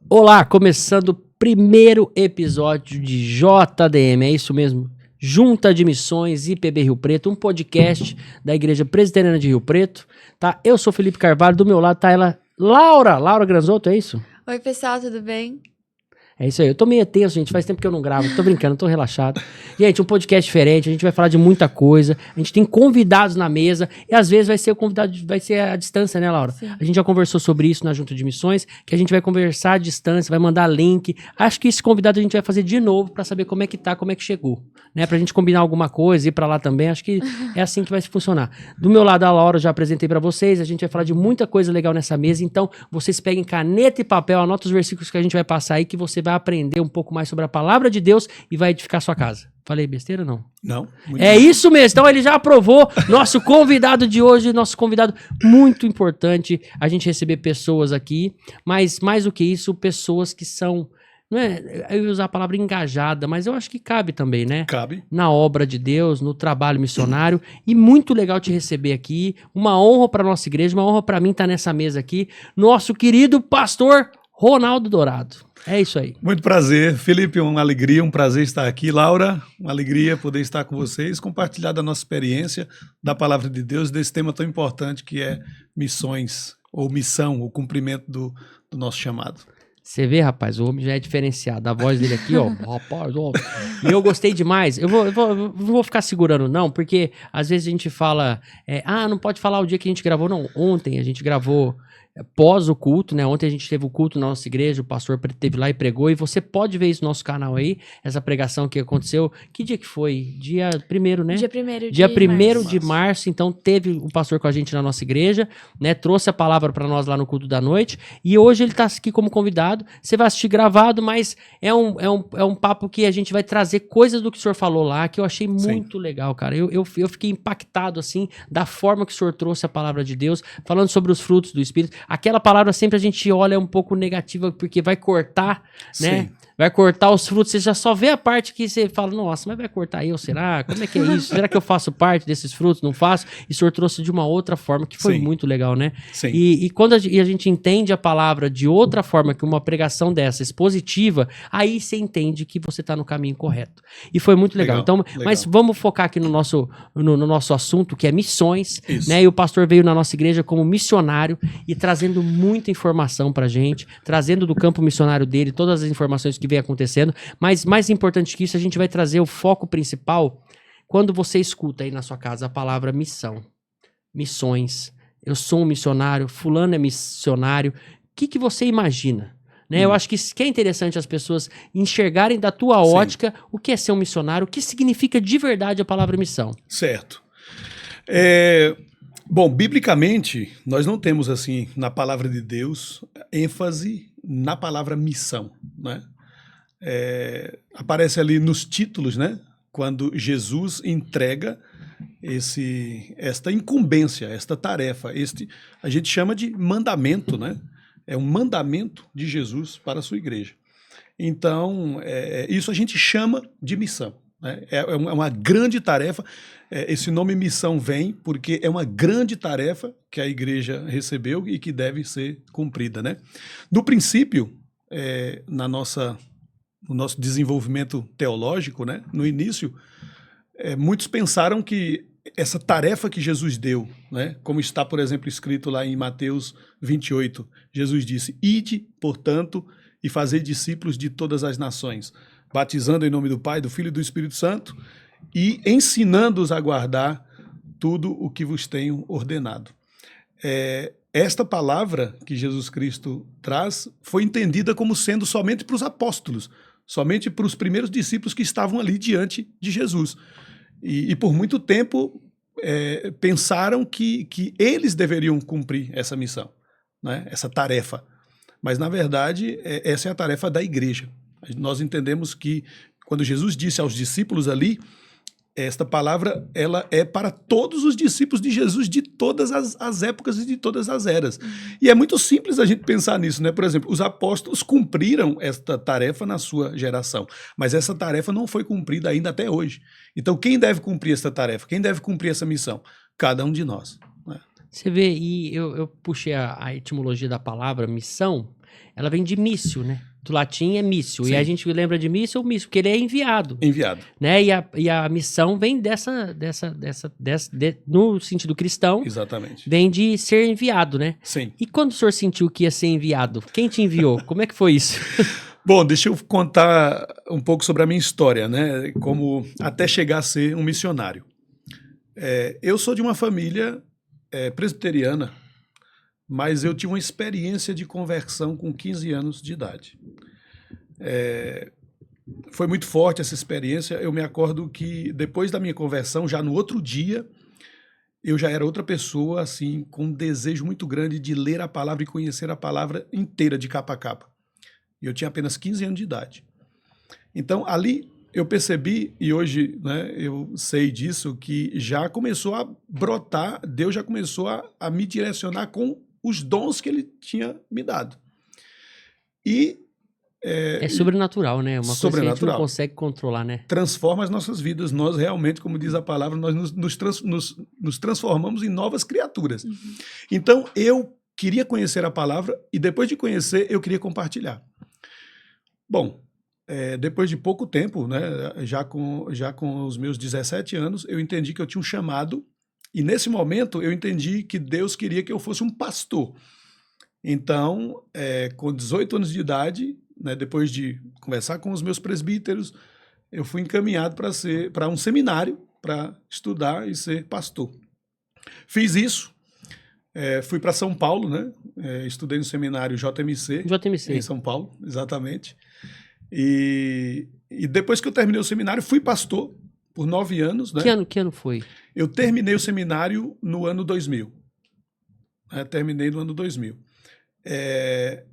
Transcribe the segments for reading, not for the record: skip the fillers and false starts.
Olá, começando o primeiro episódio de JDM, é isso mesmo? Junta de Missões IPB Rio Preto, um podcast da Igreja Presbiteriana de Rio Preto, tá? Eu sou Felipe Carvalho, do meu lado tá ela, Laura Granzotto, é isso? Oi, pessoal, tudo bem? É isso aí, eu tô meio tenso, gente, faz tempo que eu não gravo, tô brincando, tô relaxado. Gente, um podcast diferente, a gente vai falar de muita coisa, a gente tem convidados na mesa, e às vezes vai ser o convidado, vai ser à distância, né, Laura? Sim. A gente já conversou sobre isso na Junta de Missões, que a gente vai conversar à distância, vai mandar link. Acho que esse convidado a gente vai fazer de novo pra saber como é que tá, como é que chegou, né? Pra gente combinar alguma coisa, ir pra lá também, acho que é assim que vai funcionar. Do meu lado, a Laura, eu já apresentei pra vocês, a gente vai falar de muita coisa legal nessa mesa, então vocês peguem caneta e papel, anotem os versículos que a gente vai passar aí, que você vai aprender um pouco mais sobre a palavra de Deus e vai edificar a sua casa. Falei besteira ou não? Não. É isso mesmo. Então ele já aprovou. Nosso convidado de hoje, nosso convidado muito importante, a gente receber pessoas aqui, mas mais do que isso, pessoas que são, não é, eu ia usar a palavra engajada, mas eu acho que cabe também, né? Cabe. Na obra de Deus, no trabalho missionário, e muito legal te receber aqui. Uma honra para nossa igreja, uma honra para mim estar nessa mesa aqui. Nosso querido pastor Ronaldo Dourado. É isso aí. Muito prazer, Felipe, uma alegria, um prazer estar aqui. Laura, uma alegria poder estar com vocês, compartilhar da nossa experiência, da palavra de Deus, desse tema tão importante que é missões, ou missão, o cumprimento do nosso chamado. Você vê, rapaz, o homem já é diferenciado. A voz dele aqui, ó, rapaz, ó. E eu gostei demais. Eu não vou ficar segurando, não, porque às vezes a gente fala, não pode falar o dia que a gente gravou, não. Ontem a gente gravou pós o culto, né? Ontem a gente teve o culto na nossa igreja, o pastor esteve lá e pregou, e você pode ver isso no nosso canal aí, essa pregação que aconteceu. Que dia que foi? Dia 1º, né? Dia 1º Dia 1º de de março, então teve o pastor com a gente na nossa igreja, né? Trouxe a palavra para nós lá no culto da noite, e hoje ele tá aqui como convidado. Você vai assistir gravado, mas é um papo que a gente vai trazer coisas do que o senhor falou lá, que eu achei muito legal, cara. Eu fiquei impactado, assim, da forma que o senhor trouxe a palavra de Deus, falando sobre os frutos do Espírito. Aquela palavra sempre a gente olha um pouco negativa, porque vai cortar, né? Sim. Vai cortar os frutos, você já só vê a parte que você fala, nossa, mas vai cortar eu, será? Como é que é isso? Será que eu faço parte desses frutos? Não faço? E o senhor trouxe de uma outra forma, que foi Sim. muito legal, né? Sim. E quando a gente entende a palavra de outra forma, que uma pregação dessa, expositiva, aí você entende que você está no caminho correto. E foi muito legal. Então, mas vamos focar aqui no nosso assunto, que é missões, Isso. né? E o pastor veio na nossa igreja como missionário e trazendo muita informação pra gente, trazendo do campo missionário dele todas as informações que vem acontecendo, mas mais importante que isso, a gente vai trazer o foco principal quando você escuta aí na sua casa a palavra missão, missões, eu sou um missionário, fulano é missionário, o que você imagina? Né? Eu acho que é interessante as pessoas enxergarem da tua ótica o que é ser um missionário, o que significa de verdade a palavra missão. Certo. Bom, biblicamente, nós não temos, assim, na palavra de Deus, ênfase na palavra missão, né? Aparece ali nos títulos, né? Quando Jesus entrega esta incumbência, esta tarefa, a gente chama de mandamento, né? É um mandamento de Jesus para a sua igreja. Então, isso a gente chama de missão, né? É uma grande tarefa. Esse nome missão vem porque é uma grande tarefa que a igreja recebeu e que deve ser cumprida, né? No princípio, no nosso desenvolvimento teológico, né? No início, muitos pensaram que essa tarefa que Jesus deu, né? Como está, por exemplo, escrito lá em Mateus 28, Jesus disse: "Ide, portanto, e fazei discípulos de todas as nações, batizando em nome do Pai, do Filho e do Espírito Santo, e ensinando-os a guardar tudo o que vos tenho ordenado." Esta palavra que Jesus Cristo traz foi entendida como sendo somente para os apóstolos, somente para os primeiros discípulos que estavam ali diante de Jesus. E por muito tempo pensaram que eles deveriam cumprir essa missão, né? Essa tarefa. Mas, na verdade, essa é a tarefa da igreja. Nós entendemos que, quando Jesus disse aos discípulos ali, esta palavra ela é para todos os discípulos de Jesus de todas as épocas e de todas as eras. E é muito simples a gente pensar nisso, né? Por exemplo, os apóstolos cumpriram esta tarefa na sua geração, mas essa tarefa não foi cumprida ainda até hoje. Então, quem deve cumprir essa tarefa? Quem deve cumprir essa missão? Cada um de nós, né? Você vê, e eu puxei a etimologia da palavra missão, ela vem de mício, né? Do latim é mício. Sim. E a gente lembra de mício, porque ele é enviado. Enviado. Né? E a missão vem no sentido cristão, Exatamente. vem de ser enviado, né? Sim. E quando o senhor sentiu que ia ser enviado? Quem te enviou? Como é que foi isso? Bom, deixa eu contar um pouco sobre a minha história, né? Como até chegar a ser um missionário. Eu sou de uma família presbiteriana, mas eu tive uma experiência de conversão com 15 anos de idade. Foi muito forte essa experiência. Eu me acordo que depois da minha conversão, já no outro dia, eu já era outra pessoa, assim, com um desejo muito grande de ler a palavra e conhecer a palavra inteira, de capa a capa. E eu tinha apenas 15 anos de idade. Então, ali eu percebi, e hoje, né, eu sei disso, que já começou a brotar, Deus já começou a me direcionar com os dons que ele tinha me dado. E é sobrenatural, né? Uma coisa que a gente não consegue controlar, né? Transforma as nossas vidas. Nós realmente, como diz a palavra, nós nos transformamos em novas criaturas. Uhum. Então, eu queria conhecer a palavra e depois de conhecer, eu queria compartilhar. Bom, depois de pouco tempo, né, já com os meus 17 anos, eu entendi que eu tinha um chamado e nesse momento eu entendi que Deus queria que eu fosse um pastor. Então, com 18 anos de idade, né, depois de conversar com os meus presbíteros, eu fui encaminhado para um seminário para estudar e ser pastor. Fiz isso, fui para São Paulo, né, estudei no seminário JMC, em São Paulo, exatamente. E depois que eu terminei o seminário, fui pastor por 9 anos. Né? Que ano foi? Eu terminei o seminário no ano 2000. Terminei no ano 2000.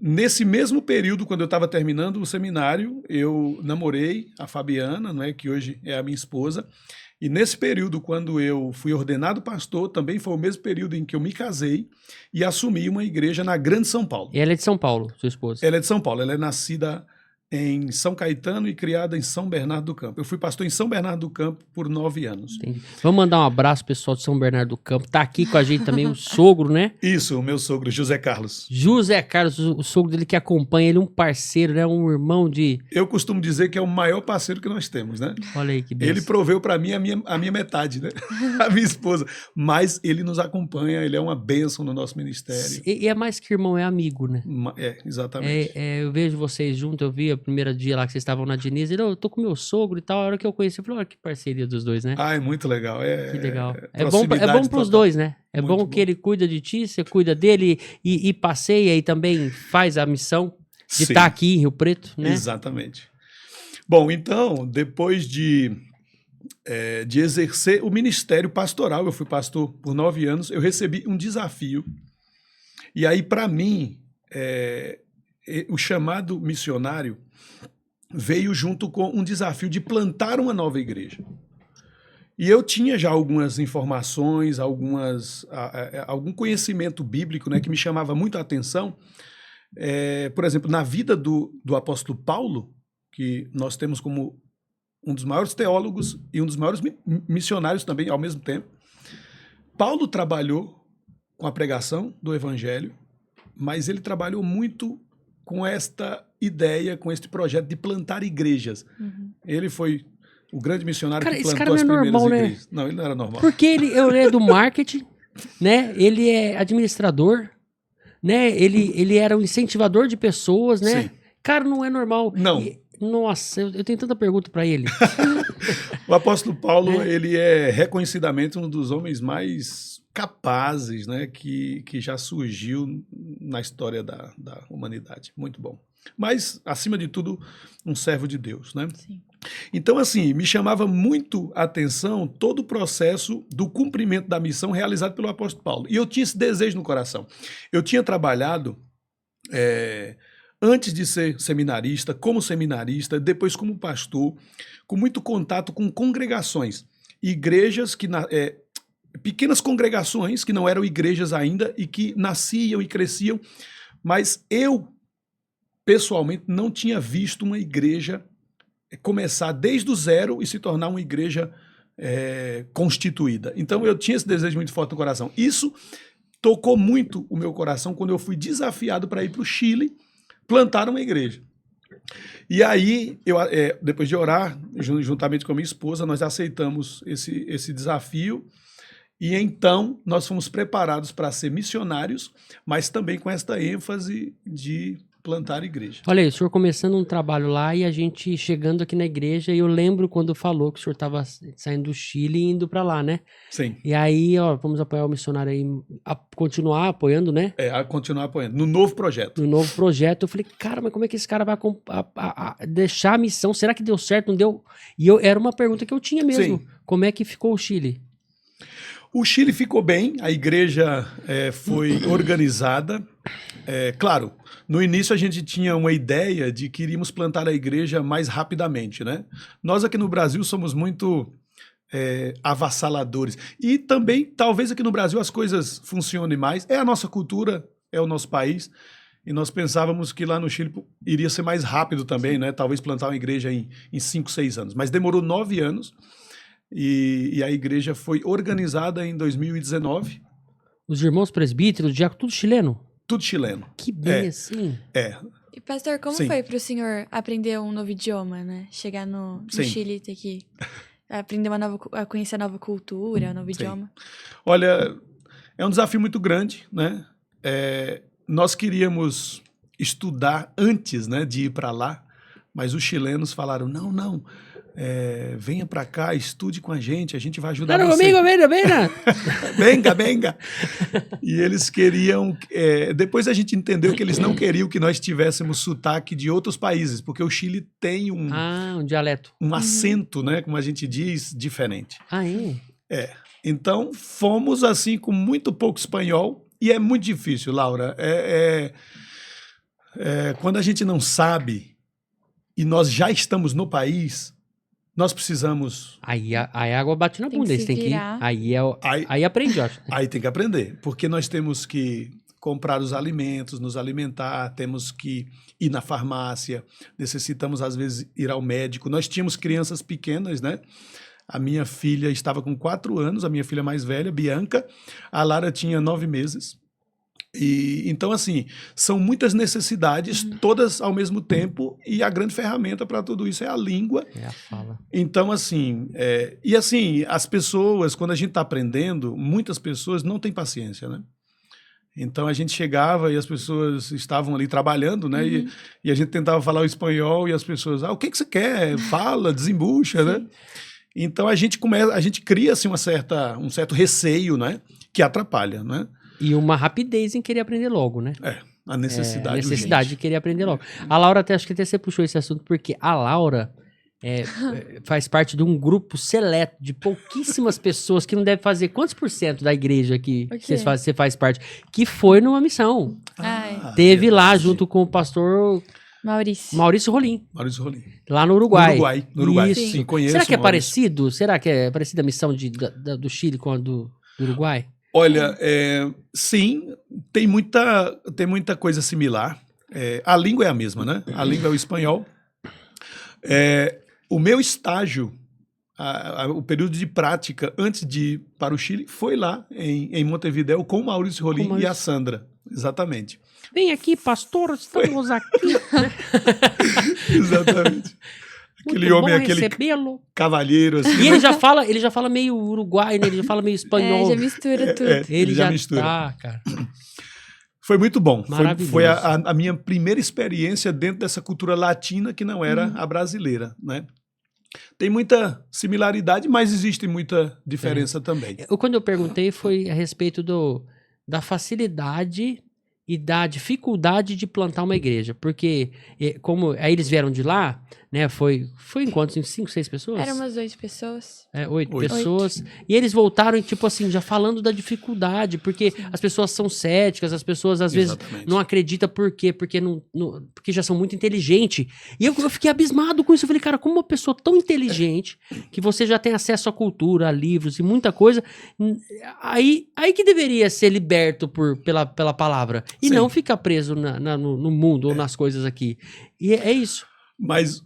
Nesse mesmo período, quando eu estava terminando o seminário, eu namorei a Fabiana, né, que hoje é a minha esposa. E nesse período, quando eu fui ordenado pastor, também foi o mesmo período em que eu me casei e assumi uma igreja na Grande São Paulo. E ela é de São Paulo, sua esposa? Ela é de São Paulo, ela é nascida em São Caetano e criada em São Bernardo do Campo. Eu fui pastor em São Bernardo do Campo por 9 anos. Entendi. Vamos mandar um abraço, pessoal de São Bernardo do Campo. Tá aqui com a gente também o sogro, né? Isso, o meu sogro, José Carlos. José Carlos, o sogro dele que acompanha ele, um parceiro, né? Um irmão de... Eu costumo dizer que é o maior parceiro que nós temos, né? Olha aí que beleza. Ele proveu para mim a minha metade, né? A minha esposa. Mas ele nos acompanha, ele é uma bênção no nosso ministério. E é mais que irmão, é amigo, né? Exatamente. Eu vejo vocês juntos, eu vi o primeiro dia lá que vocês estavam na Diniz, eu tô com meu sogro e tal, a hora que eu conheci, eu falei, olha que parceria dos dois, né? É muito legal. Que legal. É bom pros dois, né? É bom que ele cuida de ti, você cuida dele e passeia e também faz a missão de estar aqui em Rio Preto, né? Exatamente. Bom, então, depois de exercer o ministério pastoral, eu fui pastor por 9 anos, eu recebi um desafio. E aí, para mim, o chamado missionário veio junto com um desafio de plantar uma nova igreja. E eu tinha já algumas informações, algum conhecimento bíblico, né, que me chamava muito a atenção. Por exemplo, na vida do apóstolo Paulo, que nós temos como um dos maiores teólogos e um dos maiores missionários também ao mesmo tempo, Paulo trabalhou com a pregação do evangelho, mas ele trabalhou muito com esta ideia, com este projeto de plantar igrejas. Uhum. Ele foi o grande missionário que plantou as primeiras igrejas. Né? Não, ele não era normal. Porque ele é do marketing, né? Ele é administrador, né? Ele era um incentivador de pessoas, né? Sim. Cara, não é normal. Não. Nossa, eu tenho tanta pergunta para ele. O apóstolo Paulo, ele é reconhecidamente um dos homens mais capazes, né, que já surgiu na história da humanidade. Muito bom. Mas, acima de tudo, um servo de Deus, né? Sim. Então, assim, me chamava muito a atenção todo o processo do cumprimento da missão realizado pelo apóstolo Paulo. E eu tinha esse desejo no coração. Eu tinha trabalhado, antes de ser seminarista, como seminarista, depois como pastor, com muito contato com congregações, igrejas que... pequenas congregações que não eram igrejas ainda e que nasciam e cresciam, mas eu, pessoalmente, não tinha visto uma igreja começar desde o zero e se tornar uma igreja constituída. Então, eu tinha esse desejo muito forte no coração. Isso tocou muito o meu coração quando eu fui desafiado para ir para o Chile plantar uma igreja. E aí, depois de orar, juntamente com a minha esposa, nós aceitamos esse desafio. E então, nós fomos preparados para ser missionários, mas também com esta ênfase de plantar igreja. Olha aí, o senhor começando um trabalho lá e a gente chegando aqui na igreja, e eu lembro quando falou que o senhor estava saindo do Chile e indo para lá, né? Sim. E aí, ó, vamos apoiar o missionário aí, continuar apoiando, né? A continuar apoiando, no novo projeto. No novo projeto. Eu falei, cara, mas como é que esse cara vai deixar a missão? Será que deu certo? Não deu? E era uma pergunta que eu tinha mesmo. Sim. Como é que ficou o Chile? O Chile ficou bem, a igreja foi organizada. Claro, no início a gente tinha uma ideia de que iríamos plantar a igreja mais rapidamente, né? Nós aqui no Brasil somos muito avassaladores. E também, talvez aqui no Brasil as coisas funcionem mais. É a nossa cultura, é o nosso país. E nós pensávamos que lá no Chile iria ser mais rápido também, né? Talvez plantar uma igreja em 5, 6 anos. Mas demorou 9 anos. E a igreja foi organizada em 2019. Os irmãos presbíteros, diácono, tudo chileno? Tudo chileno. Que bem assim. E pastor, como Sim. foi para o senhor aprender um novo idioma, né? Chegar no Sim. Chile e ter que aprender a conhecer a nova cultura, um novo idioma? Olha, é um desafio muito grande, né? Nós queríamos estudar antes, né, de ir para lá, mas os chilenos falaram, não, venha para cá, estude com a gente vai ajudar Claro, você. venga. Venga. E eles queriam... depois a gente entendeu que eles não queriam que nós tivéssemos sotaque de outros países, porque o Chile tem um dialeto. Um acento, né, como a gente diz, diferente. Ah, é? Então, fomos assim com muito pouco espanhol, e é muito difícil, Laura. Quando a gente não sabe, e nós já estamos no país... Nós precisamos... Aí a água bate na bunda, eles têm que ir. Aí aprende, eu acho. Aí tem que aprender, porque nós temos que comprar os alimentos, nos alimentar, temos que ir na farmácia, necessitamos às vezes ir ao médico. Nós tínhamos crianças pequenas, né? A minha filha estava com 4 anos, a minha filha mais velha, Bianca, a Lara tinha 9 meses. E, então, assim, são muitas necessidades, todas ao mesmo tempo, e a grande ferramenta para tudo isso é a língua. É a fala. Então, assim, e assim, as pessoas, quando a gente está aprendendo, muitas pessoas não têm paciência, né? Então, a gente chegava e as pessoas estavam ali trabalhando, né? E a gente tentava falar o espanhol e as pessoas, o que você quer? Fala, desembucha, né? Então, a gente cria, assim, um certo receio, né? Que atrapalha, né? E uma rapidez em querer aprender logo, né? A necessidade. A necessidade de querer aprender logo. A Laura, acho que até você puxou esse assunto, porque a Laura faz parte de um grupo seleto de pouquíssimas pessoas que não deve fazer quantos % da igreja que você faz parte, que foi numa missão. Teve lá junto com o pastor Maurício Rolim. Lá no Uruguai. No Uruguai. Isso. Sim, conheço. Será que é parecido? Será que é parecida a missão do Chile com a do Uruguai? Olha, sim, tem muita coisa similar. A língua é a mesma, né? A língua é o espanhol. O meu estágio, o período de prática antes de ir para o Chile, foi lá em Montevidéu com o Maurício Rolim e a Sandra. Exatamente. Vem aqui, pastor, estamos aqui. Exatamente. Aquele homem, aquele cavalheiro. Assim, e ele já fala meio uruguai, né? Ele já fala meio espanhol. Já mistura tudo. Ele já mistura. Tá, cara. Foi muito bom. Maravilhoso. Foi a minha primeira experiência dentro dessa cultura latina que não era a brasileira, né? Tem muita similaridade, mas existe muita diferença também. Quando eu perguntei foi a respeito da facilidade e da dificuldade de plantar uma igreja. Porque, como aí eles vieram de lá, né? Foi em quantos? Em 5, 6 pessoas? Eram umas 8 pessoas. 8 pessoas. E eles voltaram, tipo assim, já falando da dificuldade, porque as pessoas são céticas, as pessoas às vezes não acreditam por quê? Porque já são muito inteligentes. E eu fiquei abismado com isso. Eu falei, cara, como uma pessoa tão inteligente, que você já tem acesso à cultura, a livros e muita coisa, aí que deveria ser liberto pela palavra. E não ficar preso no mundo ou nas coisas aqui. E é isso. Mas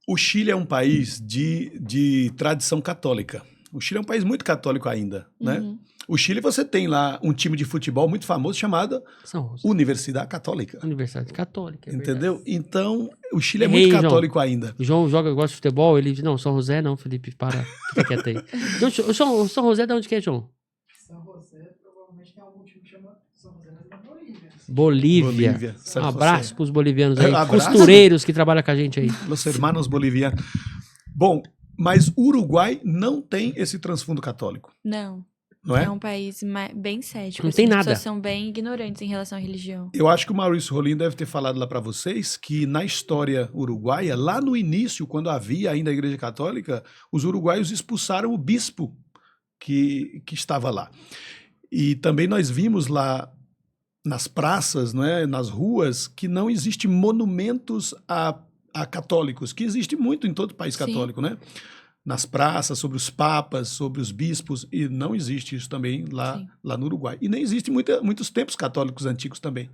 o Chile é um país de tradição católica. O Chile é um país muito católico ainda, né? O Chile você tem lá um time de futebol muito famoso chamado São José. Universidade Católica. Universidade Católica. É Entendeu? verdade. Então, o Chile é Errei, muito João. católico ainda. O João gosta de futebol, ele diz, não, São José não, Felipe, para, fica quieto aí. Então, o São José de onde que é, João? São José provavelmente tem algum time que chama São José, mas na Bolívia. Bolívia. San Um abraço José. pros bolivianos aí, Abraço. costureiros que trabalham com a gente aí. Los hermanos bolivianos. Bom, mas o Uruguai não tem esse transfundo católico, Não. não é? É um país bem cético. Não tem As nada. pessoas são bem ignorantes em relação à religião. Eu acho que o Maurício Rolim deve ter falado lá para vocês que na história uruguaia, lá no início, quando havia ainda a Igreja Católica, os uruguaios expulsaram o bispo que estava lá. E também nós vimos lá nas praças, não é, nas ruas, que não existem monumentos a católicos, que existe muito em todo país Sim. católico, né? Nas praças, sobre os papas, sobre os bispos, e não existe isso também Sim. lá no Uruguai. E nem existe muitos templos católicos antigos também.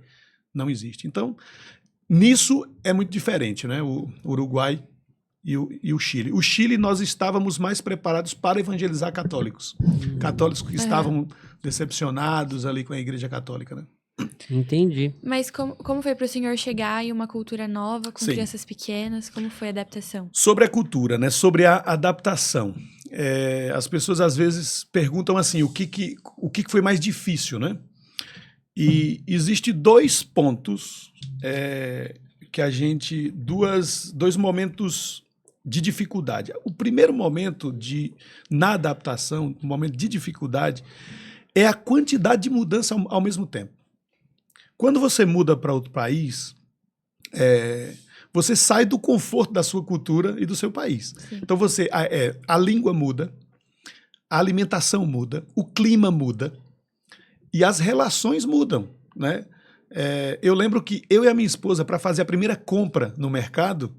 Não existe. Então, nisso é muito diferente, né? O Uruguai e o Chile. O Chile, nós estávamos mais preparados para evangelizar católicos. Católicos que estavam decepcionados ali com a Igreja Católica, né? Entendi. Mas como foi para o senhor chegar em uma cultura nova, com Sim. crianças pequenas? Como foi a adaptação? Sobre a cultura, né? Sobre a adaptação. As pessoas às vezes perguntam assim, o que foi mais difícil, né? E existe dois pontos que a gente... dois momentos de dificuldade. O primeiro momento na adaptação, o momento de dificuldade, é a quantidade de mudança ao mesmo tempo. Quando você muda para outro país, você sai do conforto da sua cultura e do seu país. Sim. Então a língua muda, a alimentação muda, o clima muda e as relações mudam, né? Eu lembro que eu e a minha esposa, para fazer a primeira compra no mercado,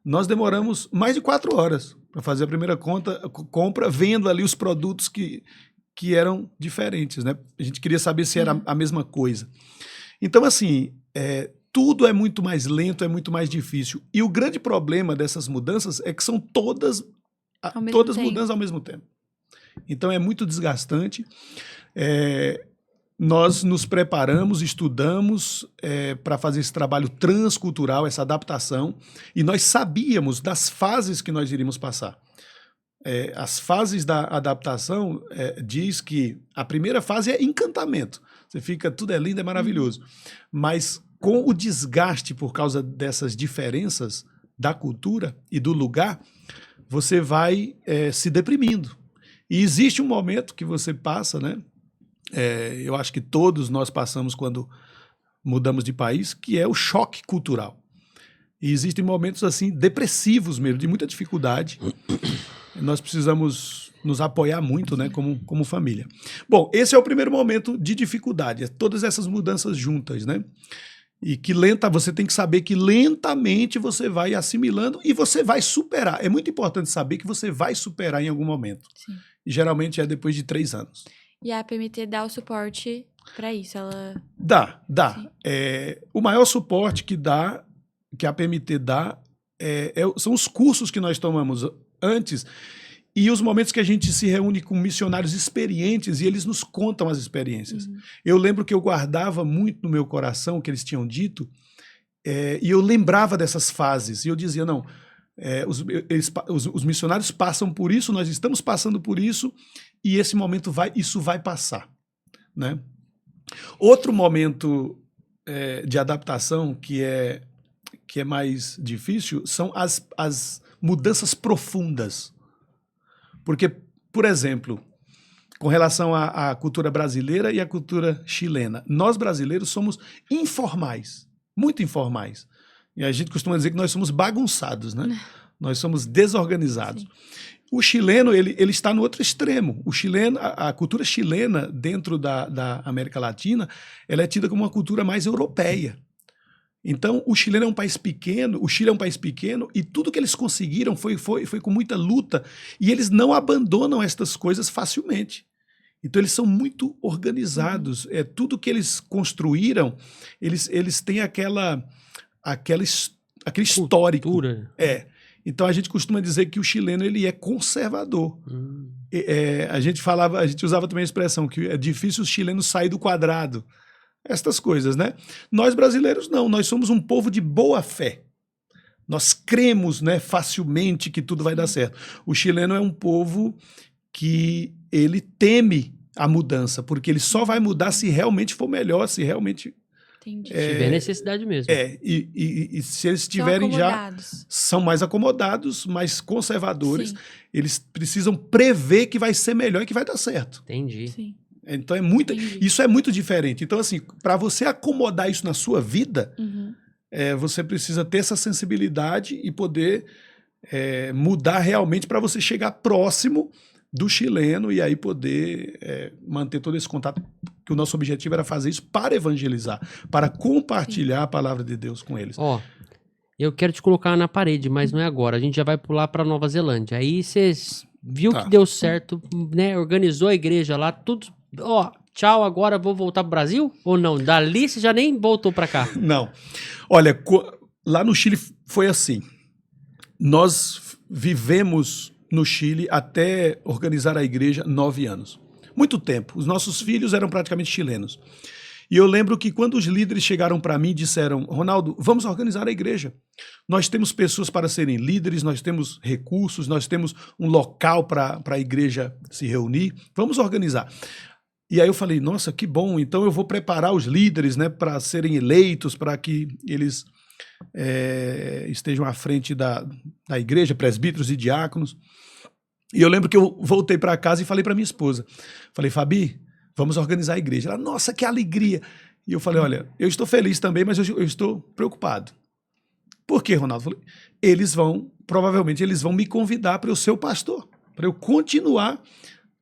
nós demoramos mais de 4 horas para fazer a primeira compra, vendo ali os produtos que eram diferentes, né? A gente queria saber se era a mesma coisa. Então, assim, tudo é muito mais lento, é muito mais difícil. E o grande problema dessas mudanças é que são todas mudanças ao mesmo tempo. Então, é muito desgastante. Nós nos preparamos, estudamos para fazer esse trabalho transcultural, essa adaptação, e nós sabíamos das fases que nós iríamos passar. As fases da adaptação diz que a primeira fase é encantamento. Você fica, tudo é lindo, é maravilhoso. Mas com o desgaste por causa dessas diferenças da cultura e do lugar, você vai se deprimindo. E existe um momento que você passa, né? Eu acho que todos nós passamos quando mudamos de país, que é o choque cultural. E existem momentos assim depressivos mesmo, de muita dificuldade. Nós precisamos nos apoiar muito, né, como família. Bom, esse é o primeiro momento de dificuldade, todas essas mudanças juntas, né? E que você tem que saber que lentamente você vai assimilando e você vai superar. É muito importante saber que você vai superar em algum momento. Sim. E geralmente é depois de 3 anos. E a APMT dá o suporte para isso? Ela... Dá. Sim. O maior suporte que a PMT dá são os cursos que nós tomamos antes e os momentos que a gente se reúne com missionários experientes e eles nos contam as experiências. Eu lembro que eu guardava muito no meu coração o que eles tinham dito e eu lembrava dessas fases e eu dizia, não, os missionários passam por isso, nós estamos passando por isso e esse momento isso vai passar, né? Outro momento de adaptação que é mais difícil são as mudanças profundas. Porque, por exemplo, com relação à cultura brasileira e à cultura chilena, nós brasileiros somos informais, muito informais. E a gente costuma dizer que nós somos bagunçados, né? Nós somos desorganizados. Sim. O chileno, ele está no outro extremo. O chileno, a cultura chilena dentro da América Latina, ela é tida como uma cultura mais europeia. Então, o Chile é um país pequeno e tudo que eles conseguiram foi com muita luta e eles não abandonam estas coisas facilmente. Então, eles são muito organizados. Tudo que eles construíram, eles têm aquele histórico. Cultura. Então, a gente costuma dizer que o chileno ele é conservador. a gente usava também a expressão que é difícil os chilenos sair do quadrado. Estas coisas, né? Nós brasileiros não, nós somos um povo de boa fé. Nós cremos, né, facilmente que tudo vai dar certo. O chileno é um povo que ele teme a mudança, porque ele só vai mudar se realmente for melhor, se realmente... Entendi. Se tiver necessidade mesmo. E se eles São tiverem já... acomodados. São mais acomodados, mais conservadores. Sim. Eles precisam prever que vai ser melhor e que vai dar certo. Entendi. Sim. Então Entendi. isso é muito diferente. Então, assim, para você acomodar isso na sua vida, Uhum. você precisa ter essa sensibilidade e poder mudar realmente para você chegar próximo do chileno e aí poder manter todo esse contato, que o nosso objetivo era fazer isso para evangelizar, para compartilhar a palavra de Deus com eles. Ó, eu quero te colocar na parede, mas não é agora. A gente já vai pular pra Nova Zelândia. Aí você viu Tá. que deu certo, né? Organizou a igreja lá, tudo. Ó, tchau, agora vou voltar pro Brasil? Ou não? Dali você já nem voltou pra cá. Não. Olha, lá no Chile foi assim. Nós vivemos no Chile até organizar a igreja 9 anos. Muito tempo. Os nossos filhos eram praticamente chilenos. E eu lembro que quando os líderes chegaram para mim e disseram: Ronaldo, vamos organizar a igreja. Nós temos pessoas para serem líderes, nós temos recursos, nós temos um local para a igreja se reunir. Vamos organizar. E aí eu falei: nossa, que bom. Então eu vou preparar os líderes, né, para serem eleitos, para que eles estejam à frente da igreja, presbíteros e diáconos. E eu lembro que eu voltei para casa e falei para minha esposa. Falei: Fabi, vamos organizar a igreja. Ela: nossa, que alegria. E eu falei: olha, eu estou feliz também, mas eu estou preocupado. Por quê, Ronaldo? Eu falei: provavelmente eles vão me convidar para eu ser o pastor, para eu continuar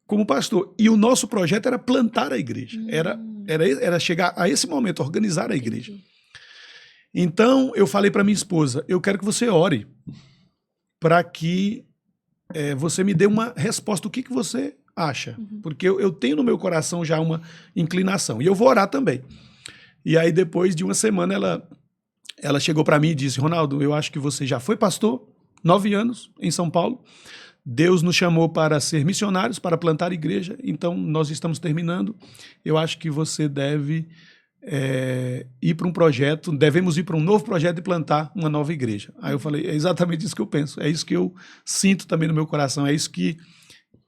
como pastor. E o nosso projeto era plantar a igreja. Era chegar a esse momento, organizar a igreja. Entendi. Então, eu falei para minha esposa: eu quero que você ore para que você me dê uma resposta. O que você acha? Porque eu tenho no meu coração já uma inclinação. E eu vou orar também. E aí, depois de uma semana, ela chegou para mim e disse: Ronaldo, eu acho que você já foi pastor, 9 anos, em São Paulo. Deus nos chamou para ser missionários, para plantar igreja. Então, nós estamos terminando. Eu acho que você deve ir para um projeto, devemos ir para um novo projeto e plantar uma nova igreja. Aí eu falei: é exatamente isso que eu penso, é isso que eu sinto também no meu coração, é isso que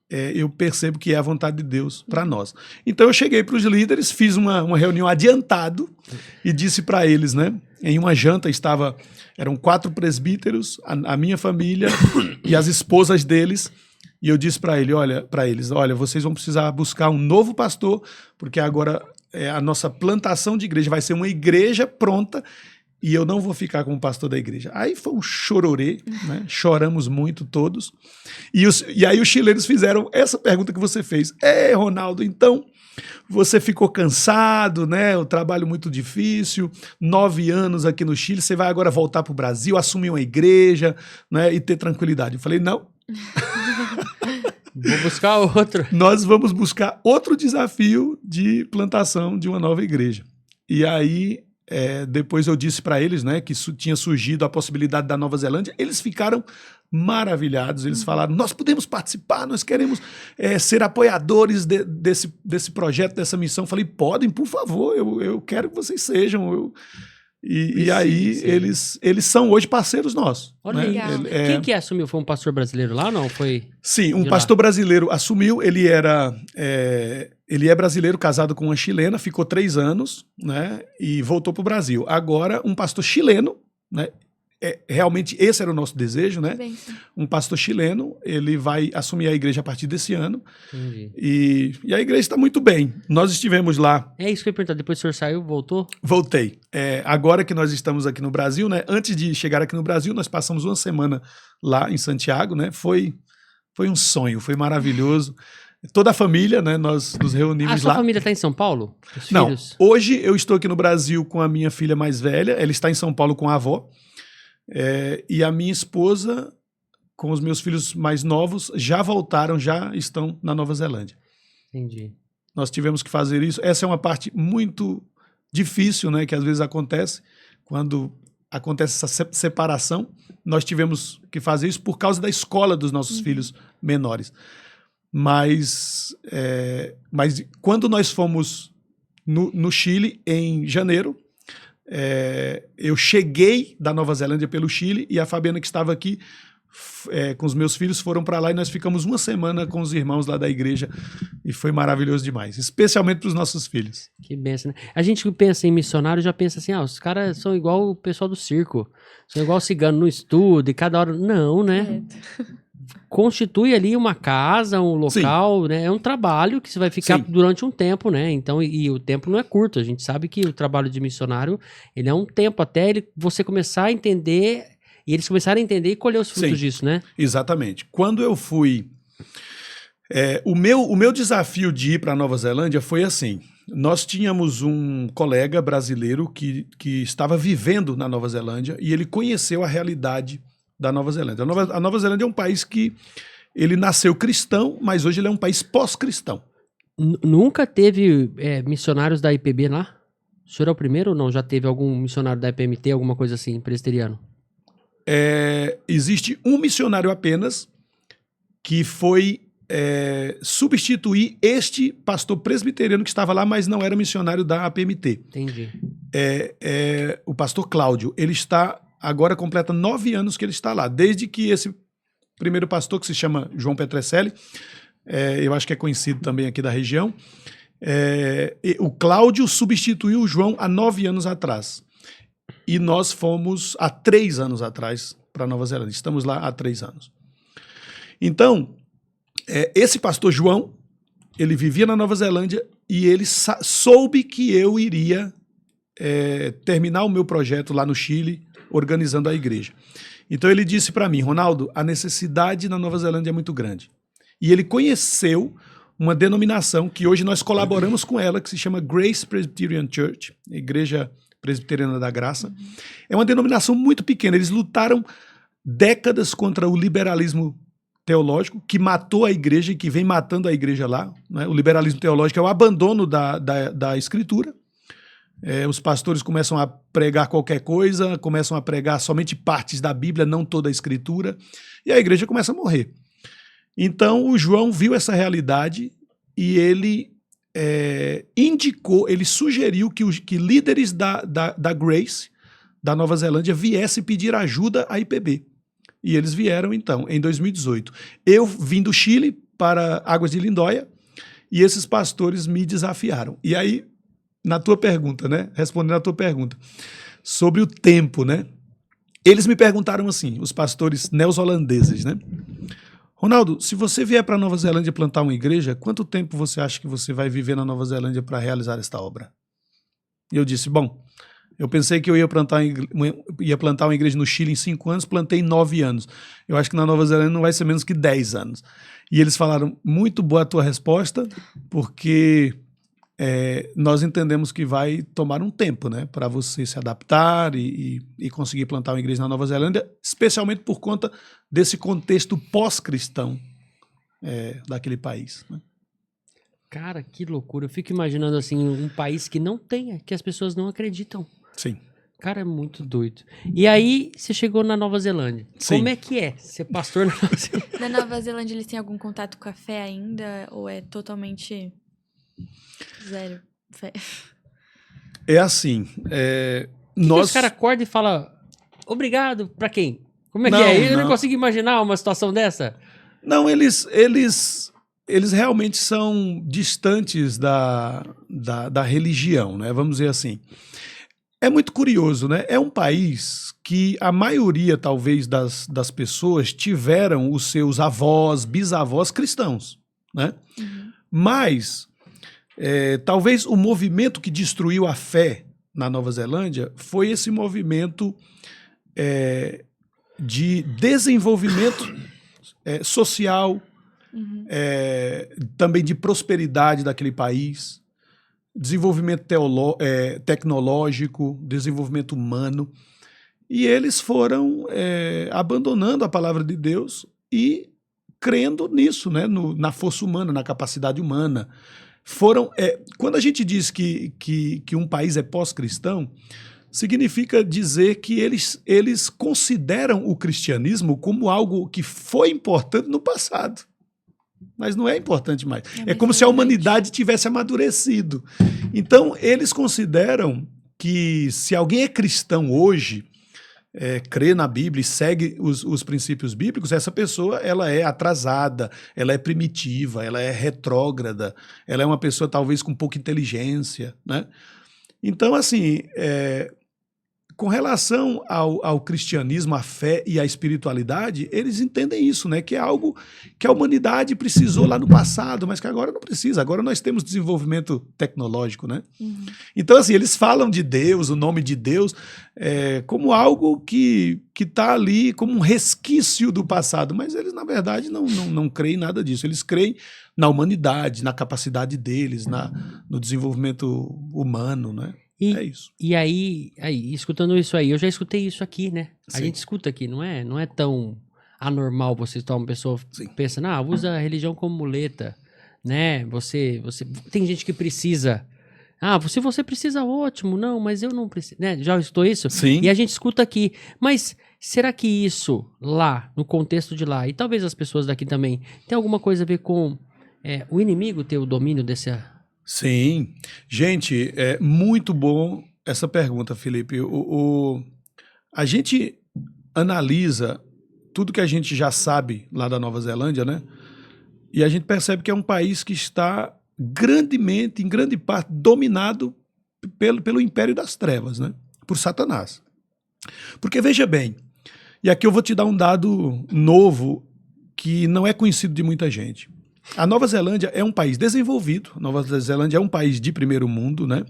eu percebo que é a vontade de Deus para nós. Então eu cheguei para os líderes, fiz uma reunião adiantado e disse para eles, né? Em uma janta eram 4 presbíteros, a minha família e as esposas deles. E eu disse para eles, olha, vocês vão precisar buscar um novo pastor, porque agora a nossa plantação de igreja vai ser uma igreja pronta e eu não vou ficar como pastor da igreja. Aí foi um chororê, né? Choramos muito todos. E aí os chilenos fizeram essa pergunta que você fez. Ronaldo, então você ficou cansado, né? O trabalho muito difícil, 9 anos aqui no Chile, você vai agora voltar para o Brasil, assumir uma igreja, né? E ter tranquilidade. Eu falei: não. Vou buscar outro. Nós vamos buscar outro desafio de plantação de uma nova igreja. E aí, depois eu disse para eles, né, que tinha surgido a possibilidade da Nova Zelândia. Eles ficaram maravilhados. Eles falaram: nós podemos participar, nós queremos ser apoiadores desse projeto, dessa missão. Eu falei: podem, por favor, eu quero que vocês sejam. E aí eles são hoje parceiros nossos. Olha né? legal. Quem que assumiu? Foi um pastor brasileiro lá ou não? Foi... Sim, um de pastor brasileiro assumiu. Ele é brasileiro, casado com uma chilena, ficou 3 anos, né? E voltou para o Brasil. Agora, um pastor chileno, né? Realmente esse era o nosso desejo, né? Bênção. Um pastor chileno, ele vai assumir a igreja a partir desse ano. Entendi. E a igreja está muito bem. Nós estivemos lá. É isso que eu ia perguntar. Depois o senhor saiu, voltou? Voltei. Agora que nós estamos aqui no Brasil, né? Antes de chegar aqui no Brasil, nós passamos uma semana lá em Santiago, né? Foi um sonho, foi maravilhoso. Toda a família, né? Nós nos reunimos A sua lá. família está em São Paulo? Os Não, filhos? hoje eu estou aqui no Brasil com a minha filha mais velha. Ela está em São Paulo com a avó. E a minha esposa, com os meus filhos mais novos, já voltaram, já estão na Nova Zelândia. Entendi. Nós tivemos que fazer isso. Essa é uma parte muito difícil, né, que às vezes acontece, quando acontece essa separação. Nós tivemos que fazer isso por causa da escola dos nossos filhos menores. Mas quando nós fomos no Chile, em janeiro, eu cheguei da Nova Zelândia pelo Chile e a Fabiana, que estava aqui com os meus filhos, foram para lá e nós ficamos uma semana com os irmãos lá da igreja e foi maravilhoso demais, especialmente para os nossos filhos. Que benção, né? A gente pensa em missionário, já pensa assim, os caras são igual o pessoal do circo, são igual o cigano, no estudo e cada hora... Não, né? Constitui ali uma casa, um local, né? É um trabalho que você vai ficar durante um tempo, né? Então, e o tempo não é curto, a gente sabe que o trabalho de missionário, ele é um tempo até você começar a entender... E eles começaram a entender e colher os frutos disso, né? Exatamente. Quando eu fui... o meu desafio de ir para Nova Zelândia foi assim. Nós tínhamos um colega brasileiro que estava vivendo na Nova Zelândia e ele conheceu a realidade da Nova Zelândia. A Nova Zelândia é um país que ele nasceu cristão, mas hoje ele é um país pós-cristão. Nunca teve missionários da IPB lá? O senhor é o primeiro ou não? Já teve algum missionário da IPMT, alguma coisa assim, presbiteriano? Existe um missionário apenas que foi substituir este pastor presbiteriano que estava lá, mas não era missionário da APMT. Entendi. O pastor Cláudio. Ele está, agora completa 9 anos que ele está lá, desde que esse primeiro pastor, que se chama João Petrecelli, eu acho que é conhecido também aqui da região, o Cláudio substituiu o João há 9 anos atrás. E nós fomos há 3 anos atrás para Nova Zelândia. Estamos lá há 3 anos. Então, esse pastor João, ele vivia na Nova Zelândia e ele soube que eu iria terminar o meu projeto lá no Chile, organizando a igreja. Então ele disse para mim, Ronaldo, a necessidade na Nova Zelândia é muito grande. E ele conheceu uma denominação que hoje nós colaboramos com ela, que se chama Grace Presbyterian Church, Igreja Presbiteriana da Graça. É uma denominação muito pequena. Eles lutaram décadas contra o liberalismo teológico, que matou a igreja e que vem matando a igreja lá. Né? O liberalismo teológico é o abandono da escritura. Os pastores começam a pregar qualquer coisa, começam a pregar somente partes da Bíblia, não toda a escritura, e a igreja começa a morrer. Então, o João viu essa realidade e ele indicou, ele sugeriu que líderes da Grace, da Nova Zelândia, viessem pedir ajuda à IPB. E eles vieram, então, em 2018. Eu vim do Chile para Águas de Lindóia e esses pastores me desafiaram. E aí, na tua pergunta, né? Respondendo à tua pergunta, sobre o tempo, né? Eles me perguntaram assim, os pastores neozelandeses, né? Ronaldo, se você vier para Nova Zelândia plantar uma igreja, quanto tempo você acha que você vai viver na Nova Zelândia para realizar esta obra? E eu disse, bom, eu pensei que eu ia plantar uma igreja no Chile em 5 anos, plantei em 9 anos. Eu acho que na Nova Zelândia não vai ser menos que 10 anos. E eles falaram, muito boa a tua resposta, porque nós entendemos que vai tomar um tempo, né, para você se adaptar e conseguir plantar uma igreja na Nova Zelândia, especialmente por conta desse contexto pós-cristão daquele país. Né? Cara, que loucura. Eu fico imaginando assim, um país que não tenha, que as pessoas não acreditam. Sim. Cara, é muito doido. E aí, você chegou na Nova Zelândia. Sim. Como é que é ser pastor na Nova Zelândia? Na Nova Zelândia, eles têm algum contato com a fé ainda? Ou é totalmente zero fé? É assim, Os caras acordam e falam, obrigado, pra quem? Como é que é? Eu não consigo imaginar uma situação dessa. Não, eles realmente são distantes da religião, né? Vamos dizer assim. É muito curioso, né? É um país que a maioria, talvez, das pessoas tiveram os seus avós, bisavós cristãos, né? Uhum. Mas, talvez o movimento que destruiu a fé na Nova Zelândia foi esse movimento de desenvolvimento social, uhum. Também de prosperidade daquele país, desenvolvimento tecnológico, desenvolvimento humano, e eles foram abandonando a palavra de Deus e crendo nisso, né, na força humana, na capacidade humana. Quando a gente diz que um país é pós-cristão, significa dizer que eles consideram o cristianismo como algo que foi importante no passado. mas não é importante mais. É É mais como se a relevante. humanidade tivesse amadurecido. Então, eles consideram que se alguém é cristão hoje, crê na Bíblia e segue os princípios bíblicos, essa pessoa ela é atrasada, ela é primitiva, ela é retrógrada, ela é uma pessoa talvez com pouca inteligência, né? Então, assim, com relação ao cristianismo, à fé e à espiritualidade, eles entendem isso, né? Que é algo que a humanidade precisou lá no passado, mas que agora não precisa. Agora nós temos desenvolvimento tecnológico, né? Uhum. Então, assim, eles falam de Deus, o nome de Deus, como algo que está ali como um resquício do passado, mas eles, na verdade, não creem em nada disso. Eles creem na humanidade, na capacidade deles, no desenvolvimento humano, né? E, É isso. e aí, escutando isso aí, eu já escutei isso aqui, né? A Sim. gente escuta aqui, não é tão anormal você estar uma pessoa Sim. pensando, usa a religião como muleta, né? Tem gente que precisa. Se você precisa, ótimo, não, mas eu não preciso, né? Já escutou isso? Sim. E a gente escuta aqui, mas será que isso lá, no contexto de lá, e talvez as pessoas daqui também, tem alguma coisa a ver com o inimigo ter o domínio dessa... Sim. Gente, é muito bom essa pergunta, Felipe. A gente analisa tudo que a gente já sabe lá da Nova Zelândia, né? E a gente percebe que é um país que está grandemente, em grande parte, dominado pelo império das trevas, né? Por Satanás. Porque, veja bem, e aqui eu vou te dar um dado novo que não é conhecido de muita gente. A Nova Zelândia é um país desenvolvido, a Nova Zelândia é um país de primeiro mundo, né?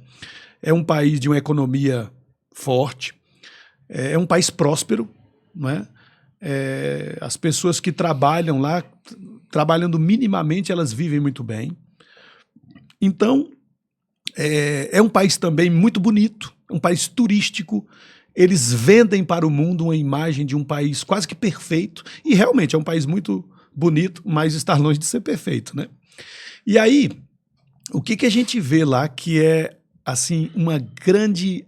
É um país de uma economia forte, é um país próspero, né? As pessoas que trabalham lá, trabalhando minimamente, elas vivem muito bem. Então, é um país também muito bonito, um país turístico. Eles vendem para o mundo uma imagem de um país quase que perfeito, e realmente é um país muito bonito, mas está longe de ser perfeito, né? E aí, o que a gente vê lá que é, assim, uma grande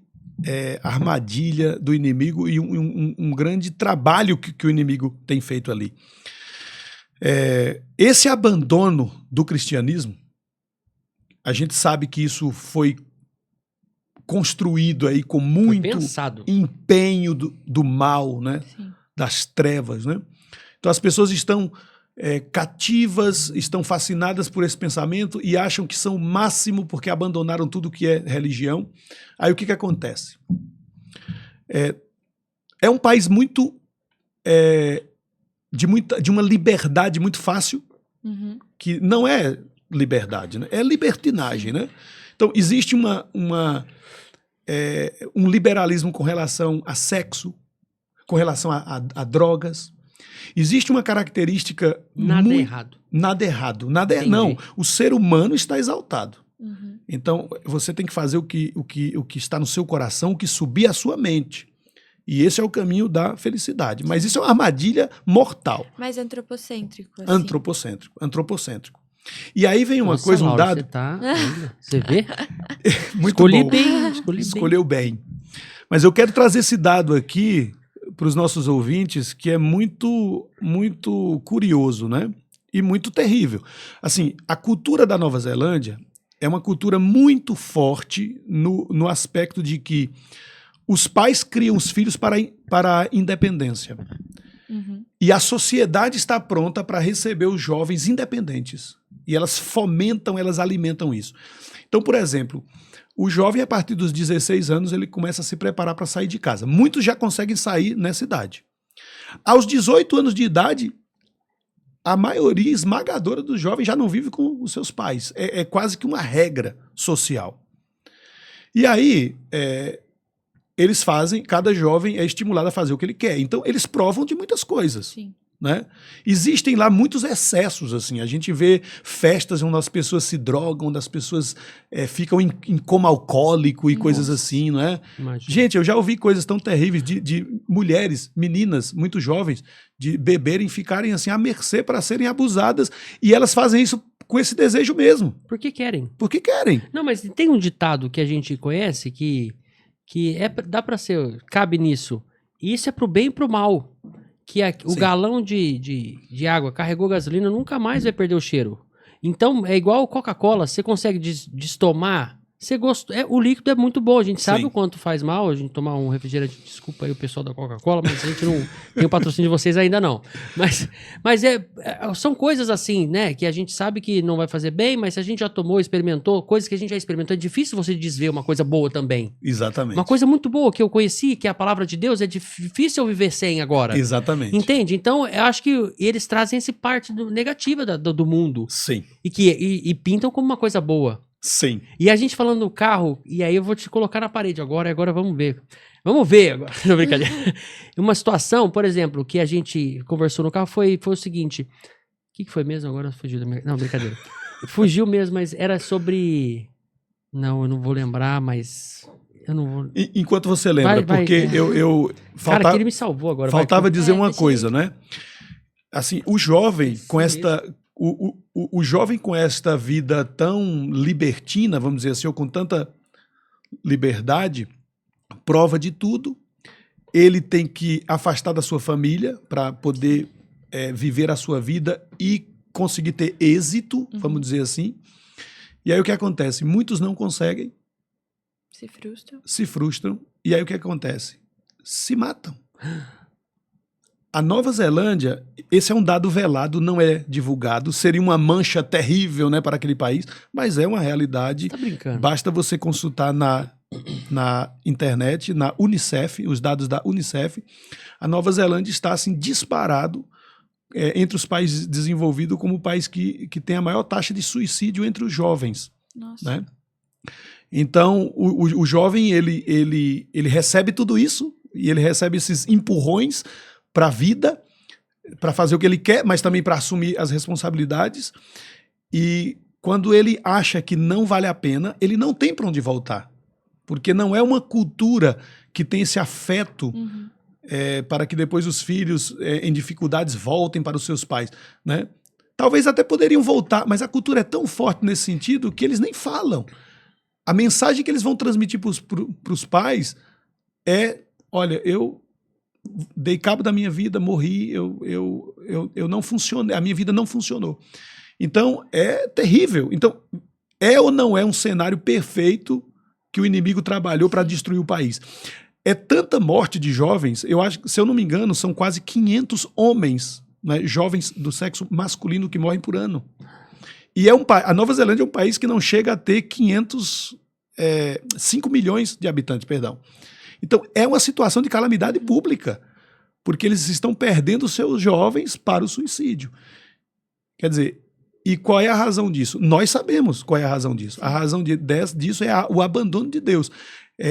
armadilha do inimigo e um grande trabalho que o inimigo tem feito ali. Esse abandono do cristianismo, a gente sabe que isso foi construído aí com muito pensado. empenho do mal, né? Sim. Das trevas, né? Então as pessoas estão cativas, estão fascinadas por esse pensamento e acham que são o máximo porque abandonaram tudo que é religião. Aí o que acontece? É um país muito de uma liberdade muito fácil, Uhum. que não é liberdade, né? É libertinagem, né? Então existe um liberalismo com relação a sexo, com relação a drogas. Existe uma característica Nada errado. Nada errado. Entendi. Não, o ser humano está exaltado. Uhum. Então, você tem que fazer o que está no seu coração, o que subir à sua mente. E esse é o caminho da felicidade. Mas isso é uma armadilha mortal. Mais antropocêntrico, assim. Antropocêntrico. E aí vem uma Nossa, coisa, um Laura, dado... Você tá... Olha, você vê? muito Escolhi bom. bem. Escolhi bem. Escolheu bem. Mas eu quero trazer esse dado aqui para os nossos ouvintes, que é muito, muito curioso, né? E muito terrível. Assim, a cultura da Nova Zelândia é uma cultura muito forte no aspecto de que os pais criam os filhos para a independência. Uhum. E a sociedade está pronta para receber os jovens independentes. E elas fomentam, elas alimentam isso. Então, por exemplo, o jovem, a partir dos 16 anos, ele começa a se preparar para sair de casa. Muitos já conseguem sair nessa idade. Aos 18 anos de idade, a maioria esmagadora dos jovens já não vive com os seus pais. É quase que uma regra social. E aí, eles fazem, cada jovem é estimulado a fazer o que ele quer. Então, eles provam de muitas coisas. Sim. Né? Existem lá muitos excessos, assim. A gente vê festas onde as pessoas se drogam, onde as pessoas ficam em coma alcoólico e coisas assim, não é? Imagina. Gente, eu já ouvi coisas tão terríveis de mulheres, meninas muito jovens, de beberem, ficarem assim à mercê para serem abusadas, e elas fazem isso com esse desejo mesmo, Por que querem? porque querem. Não, mas tem um ditado que a gente conhece que dá pra ser, cabe nisso. Isso é pro bem e pro mal. que o Sim. galão de água carregou gasolina, nunca mais vai perder o cheiro. Então, é igual Coca-Cola, você consegue destomar, você o líquido é muito bom, a gente sabe Sim. o quanto faz mal a gente tomar um refrigerante, desculpa aí o pessoal da Coca-Cola, mas a gente não tem o patrocínio de vocês ainda não. Mas são coisas assim, né, que a gente sabe que não vai fazer bem, mas se a gente já tomou, experimentou, coisas que a gente já experimentou, é difícil você desver uma coisa boa também. Exatamente. Uma coisa muito boa que eu conheci, que é a palavra de Deus, é difícil eu viver sem agora. Exatamente. Entende? Então, eu acho que eles trazem essa parte negativa do mundo Sim. e pintam como uma coisa boa. Sim. E a gente falando do carro, e aí eu vou te colocar na parede agora vamos ver. Vamos ver agora. Não, brincadeira. Uma situação, por exemplo, que a gente conversou no carro foi o seguinte. O que foi mesmo? Agora fugiu da minha... Não, brincadeira. Fugiu mesmo, mas era sobre... Não, eu não vou lembrar, mas... Eu não vou... Enquanto você lembra, Vai, porque eu Cara, que ele me salvou agora. faltava dizer uma deixa coisa, né? Assim, o jovem com Isso esta... O jovem com esta vida tão libertina, vamos dizer assim, ou com tanta liberdade, prova de tudo. Ele tem que afastar da sua família para poder viver a sua vida e conseguir ter êxito, vamos dizer assim. E aí o que acontece? Muitos não conseguem, Se frustram. e aí o que acontece? Se matam. A Nova Zelândia, esse é um dado velado, não é divulgado, seria uma mancha terrível, né, para aquele país, mas é uma realidade. Tá brincando. Basta você consultar na internet, na Unicef, os dados da Unicef. A Nova Zelândia está assim disparado entre os países desenvolvidos como o país que tem a maior taxa de suicídio entre os jovens. Nossa. Né? Então, o jovem, ele recebe tudo isso, e ele recebe esses empurrões para a vida, para fazer o que ele quer, mas também para assumir as responsabilidades. E quando ele acha que não vale a pena, ele não tem para onde voltar. Porque não é uma cultura que tem esse afeto para que depois os filhos em dificuldades voltem para os seus pais. Né? Talvez até poderiam voltar, mas a cultura é tão forte nesse sentido que eles nem falam. A mensagem que eles vão transmitir para os pais é: olha, eu dei cabo da minha vida, morri, eu não funcionei, a minha vida não funcionou. Então, é terrível. Então, é ou não é um cenário perfeito que o inimigo trabalhou para destruir o país? É tanta morte de jovens, eu acho, se eu não me engano, são quase 500 homens, né, jovens do sexo masculino que morrem por ano. E a Nova Zelândia é um país que não chega a ter 5 milhões de habitantes, perdão. Então, é uma situação de calamidade pública, porque eles estão perdendo seus jovens para o suicídio. Quer dizer, e qual é a razão disso? Nós sabemos qual é a razão disso. A razão disso é o abandono de Deus.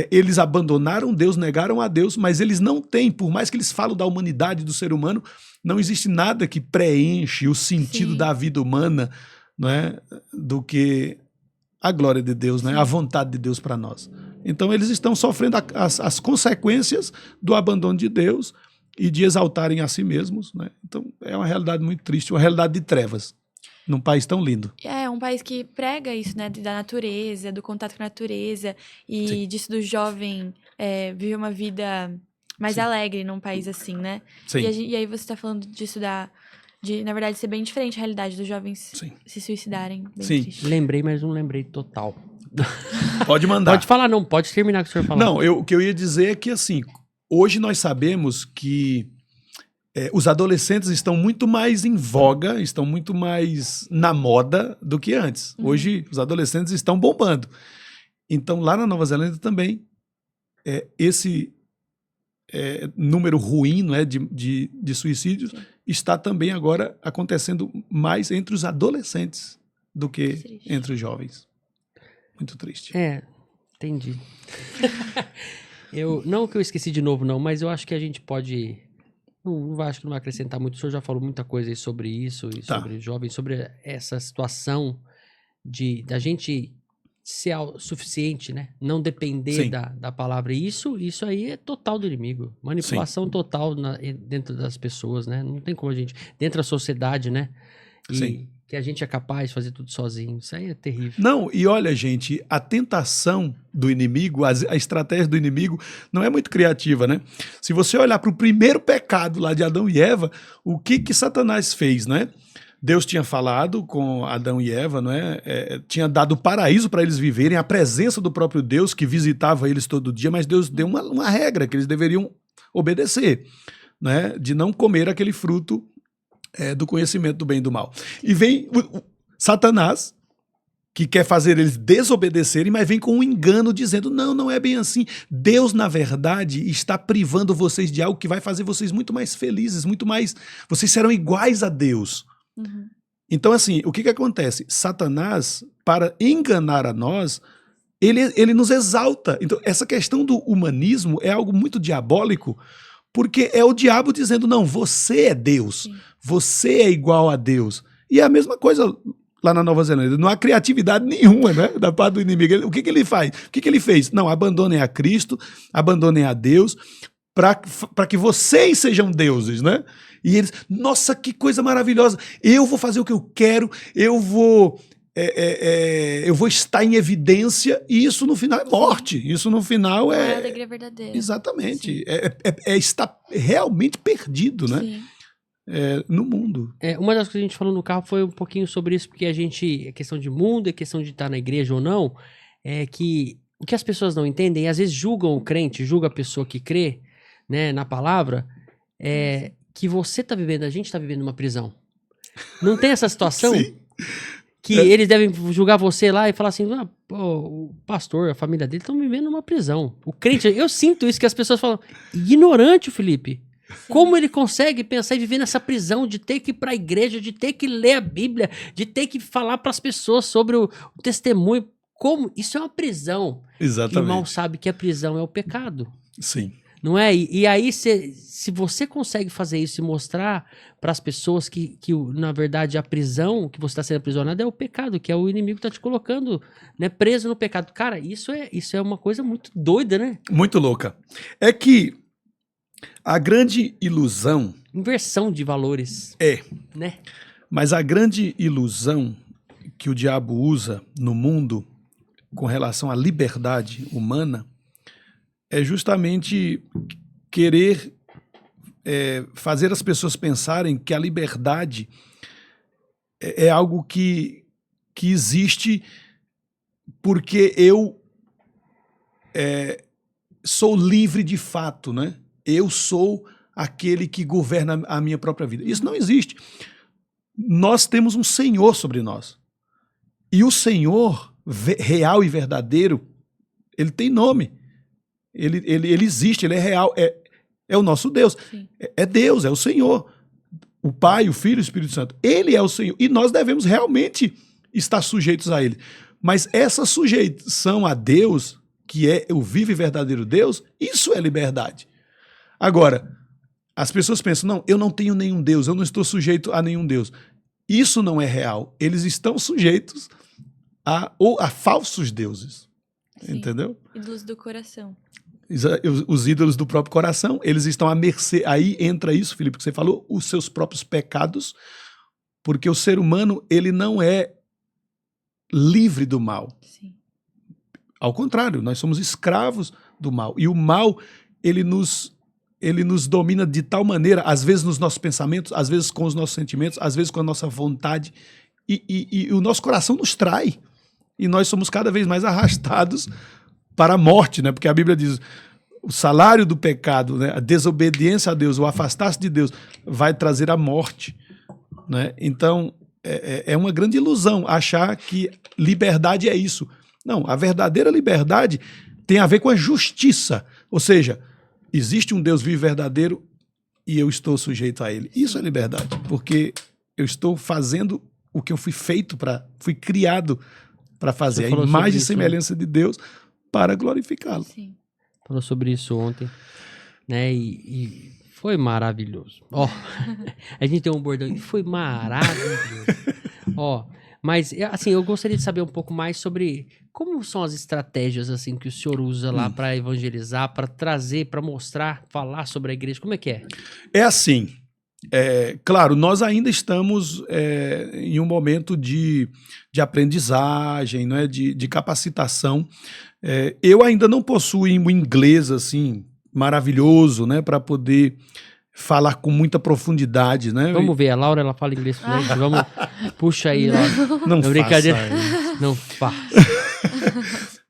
Eles abandonaram Deus, negaram a Deus, mas eles não têm, por mais que eles falam da humanidade do ser humano, não existe nada que preenche o sentido da vida humana, não é, do que a glória de Deus, né, a vontade de Deus para nós. Então eles estão sofrendo as consequências do abandono de Deus e de exaltarem a si mesmos. Né? Então é uma realidade muito triste, uma realidade de trevas, num país tão lindo. É um país que prega isso, né, da natureza, do contato com a natureza e disso do jovem viver uma vida mais alegre num país assim, né? Sim. E aí você tá falando disso de, na verdade, ser bem diferente a realidade dos jovens se suicidarem. Bem Sim. triste. Lembrei, mas não lembrei total. Pode mandar. Pode falar, não. Pode terminar com o senhor falar. Não, o que eu ia dizer é que, assim, hoje nós sabemos que os adolescentes estão muito mais em voga, estão muito mais na moda do que antes. Hoje, os adolescentes estão bombando. Então, lá na Nova Zelândia também, esse número ruim, não é, de suicídios está também agora acontecendo mais entre os adolescentes do que entre os jovens. Muito triste. Entendi. Não que eu esqueci de novo, não, mas eu acho que a gente pode... acho que não vai acrescentar muito. O senhor já falou muita coisa aí sobre isso, e sobre jovens, sobre essa situação da gente ser suficiente, né? Não depender da palavra. E isso aí é total do inimigo. Manipulação total dentro das pessoas, né? Não tem como a gente... Dentro da sociedade, né? que a gente é capaz de fazer tudo sozinho. Isso aí é terrível. Não, e olha, gente, a tentação do inimigo, a estratégia do inimigo não é muito criativa, né? Se você olhar para o primeiro pecado lá de Adão e Eva, o que Satanás fez, né? Deus tinha falado com Adão e Eva, não é? Tinha dado o paraíso para eles viverem, a presença do próprio Deus que visitava eles todo dia, mas Deus deu uma regra que eles deveriam obedecer, né? De não comer aquele fruto do conhecimento do bem e do mal. E vem Satanás, que quer fazer eles desobedecerem, mas vem com um engano dizendo, não é bem assim. Deus, na verdade, está privando vocês de algo que vai fazer vocês muito mais felizes, muito mais... Vocês serão iguais a Deus. Uhum. Então, assim, o que acontece? Satanás, para enganar a nós, ele nos exalta. Então, essa questão do humanismo é algo muito diabólico, porque é o diabo dizendo, não, você é Deus, Sim. você é igual a Deus. E é a mesma coisa lá na Nova Zelândia, não há criatividade nenhuma, né, da parte do inimigo. O que ele faz? O que ele fez? Não, abandonem a Cristo, abandonem a Deus, para que vocês sejam deuses, né? E eles, nossa, que coisa maravilhosa, eu vou fazer o que eu quero, eu vou estar em evidência, e isso no final é morte, isso no final Não é a alegria verdadeira. Exatamente, estar realmente perdido, né? Sim. No mundo. Uma das coisas que a gente falou no carro foi um pouquinho sobre isso, porque é questão de mundo, é questão de estar na igreja ou não, que o que as pessoas não entendem, e às vezes julgam o crente, julgam a pessoa que crê, né, na palavra, que você tá vivendo, a gente tá vivendo uma prisão. Não tem essa situação? Sim. Que eles devem julgar você lá e falar assim, o pastor, a família dele estão vivendo uma prisão. O crente, eu sinto isso que as pessoas falam, ignorante o Felipe. Sim. Como ele consegue pensar e viver nessa prisão de ter que ir para a igreja, de ter que ler a Bíblia, de ter que falar para as pessoas sobre o testemunho? Como? Isso é uma prisão. Exatamente. O irmão sabe que a prisão é o pecado. Sim. Não é? E aí, se você consegue fazer isso e mostrar para as pessoas que, na verdade, a prisão, que você está sendo aprisionado, é o pecado, que é o inimigo que está te colocando, né, preso no pecado. Cara, isso é uma coisa muito doida, né? Muito louca. É que a grande ilusão... Inversão de valores. Né? Mas a grande ilusão que o diabo usa no mundo com relação à liberdade humana é justamente querer fazer as pessoas pensarem que a liberdade é algo que existe porque eu sou livre de fato, né? Eu sou aquele que governa a minha própria vida. Isso não existe. Nós temos um Senhor sobre nós. E o Senhor real e verdadeiro, ele tem nome. Ele existe, ele é real, é o nosso Deus. É Deus, é o Senhor. O Pai, o Filho e o Espírito Santo. Ele é o Senhor. E nós devemos realmente estar sujeitos a ele. Mas essa sujeição a Deus, que é o vivo e verdadeiro Deus, isso é liberdade. Agora, as pessoas pensam, não, eu não tenho nenhum Deus, eu não estou sujeito a nenhum Deus. Isso não é real. Eles estão sujeitos a falsos deuses. Sim. Entendeu? Ídolos do coração. Os ídolos do próprio coração, eles estão à mercê. Aí entra isso, Felipe, que você falou, os seus próprios pecados, porque o ser humano, ele não é livre do mal. Sim. Ao contrário, nós somos escravos do mal. E o mal, ele nos domina de tal maneira, às vezes nos nossos pensamentos, às vezes com os nossos sentimentos, às vezes com a nossa vontade, e o nosso coração nos trai. E nós somos cada vez mais arrastados para a morte, né? Porque a Bíblia diz, o salário do pecado, né? A desobediência a Deus, o afastar-se de Deus, vai trazer a morte, né? Então, é uma grande ilusão achar que liberdade é isso. Não, a verdadeira liberdade tem a ver com a justiça, ou seja, existe um Deus vivo e verdadeiro e eu estou sujeito a ele. Isso é liberdade, porque eu estou fazendo o que eu fui criado para fazer, a imagem e semelhança de Deus para glorificá-lo. Sim. Falou sobre isso ontem, né? E foi maravilhoso. Ó, a gente tem um bordão e foi maravilhoso. Ó, mas assim, eu gostaria de saber um pouco mais sobre como são as estratégias assim que o senhor usa lá para evangelizar, para trazer, para mostrar, falar sobre a igreja. Como é que é? É assim, claro, nós ainda estamos em um momento de aprendizagem, né, de capacitação. Eu ainda não possuo um inglês assim maravilhoso, né, para poder falar com muita profundidade, né? Vamos ver, a Laura ela fala inglês fluente, vamos, puxa aí, Laura. Não É brincadeira. faça isso. Não faça.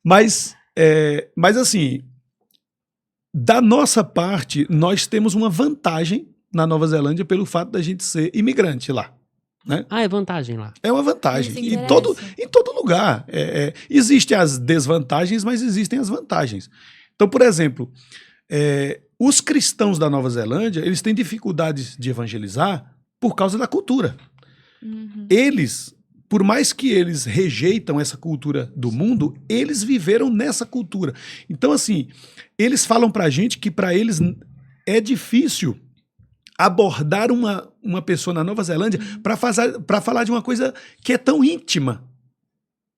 Mas assim, da nossa parte, nós temos uma vantagem na Nova Zelândia pelo fato da gente ser imigrante lá, né? Ah, é vantagem lá. É uma vantagem. Isso Em interessa. todo lugar. Existem as desvantagens, mas existem as vantagens. Então, por exemplo, os cristãos da Nova Zelândia, eles têm dificuldades de evangelizar por causa da cultura. Uhum. Eles, por mais que eles rejeitam essa cultura do mundo, eles viveram nessa cultura. Então, assim, eles falam pra gente que pra eles é difícil abordar uma pessoa na Nova Zelândia para falar de uma coisa que é tão íntima.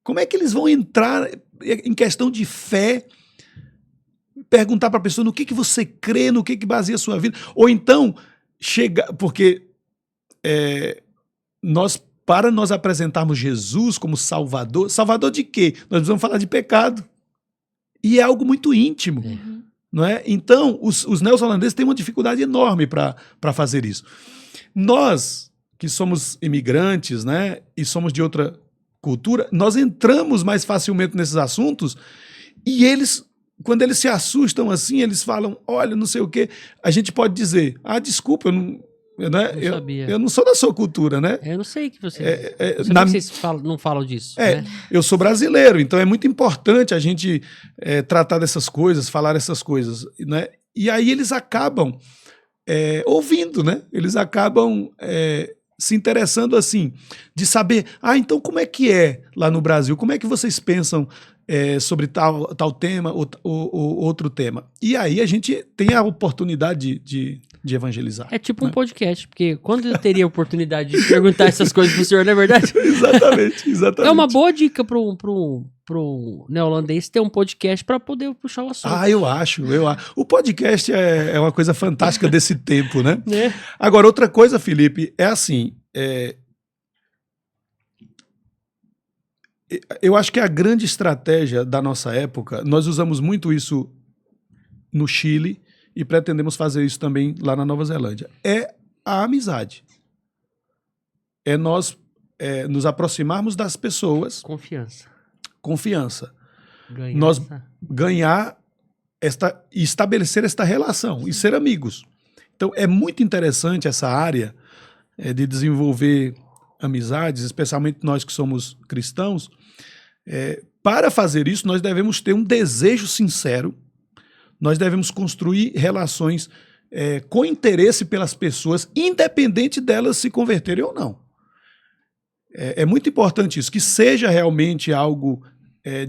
Como é que eles vão entrar em questão de fé, perguntar para a pessoa no que você crê, no que baseia a sua vida? Ou então, porque para nós apresentarmos Jesus como Salvador, Salvador de quê? Nós precisamos falar de pecado. E é algo muito íntimo. Uhum. Não é? Então, os neozelandeses têm uma dificuldade enorme para fazer isso. Nós, que somos imigrantes, né, e somos de outra cultura, nós entramos mais facilmente nesses assuntos e eles, quando eles se assustam assim, eles falam, olha, não sei o quê, a gente pode dizer, desculpa, eu não sou da sua cultura, né? Eu não sei que vocês... vocês não falam disso, né? Eu sou brasileiro, então é muito importante a gente tratar dessas coisas, falar essas coisas, né? E aí eles acabam ouvindo, né? Eles acabam se interessando assim, de saber, então como é que é lá no Brasil? Como é que vocês pensam sobre tal tema ou outro tema? E aí a gente tem a oportunidade de evangelizar. É tipo um podcast, porque quando eu teria a oportunidade de perguntar essas coisas pro senhor, não é verdade? Exatamente. É uma boa dica pro neozelandês ter um podcast para poder puxar o assunto. Eu acho. O podcast é uma coisa fantástica desse tempo, né? Né? Agora, outra coisa, Felipe, é assim, eu acho que a grande estratégia da nossa época, nós usamos muito isso no Chile e pretendemos fazer isso também lá na Nova Zelândia, é a amizade. É nós nos aproximarmos das pessoas. Confiança. Nós ganhar e estabelecer esta relação e ser amigos. Então é muito interessante essa área de desenvolver amizades, especialmente nós que somos cristãos. Para fazer isso, nós devemos ter um desejo sincero, nós devemos construir relações com interesse pelas pessoas, independente delas se converterem ou não. É muito importante isso, que seja realmente algo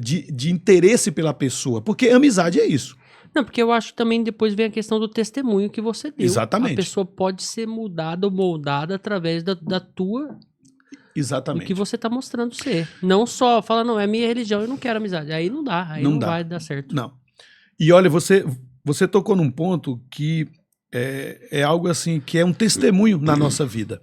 de interesse pela pessoa, porque amizade é isso. Não, porque eu acho que também depois vem a questão do testemunho que você deu. Exatamente. A pessoa pode ser mudada ou moldada através da tua... Exatamente. O que você está mostrando ser. Não só fala, não, é minha religião, eu não quero amizade. Aí não dá, aí não vai dar certo. Não. E olha, você tocou num ponto que é algo assim, que é um testemunho na nossa vida.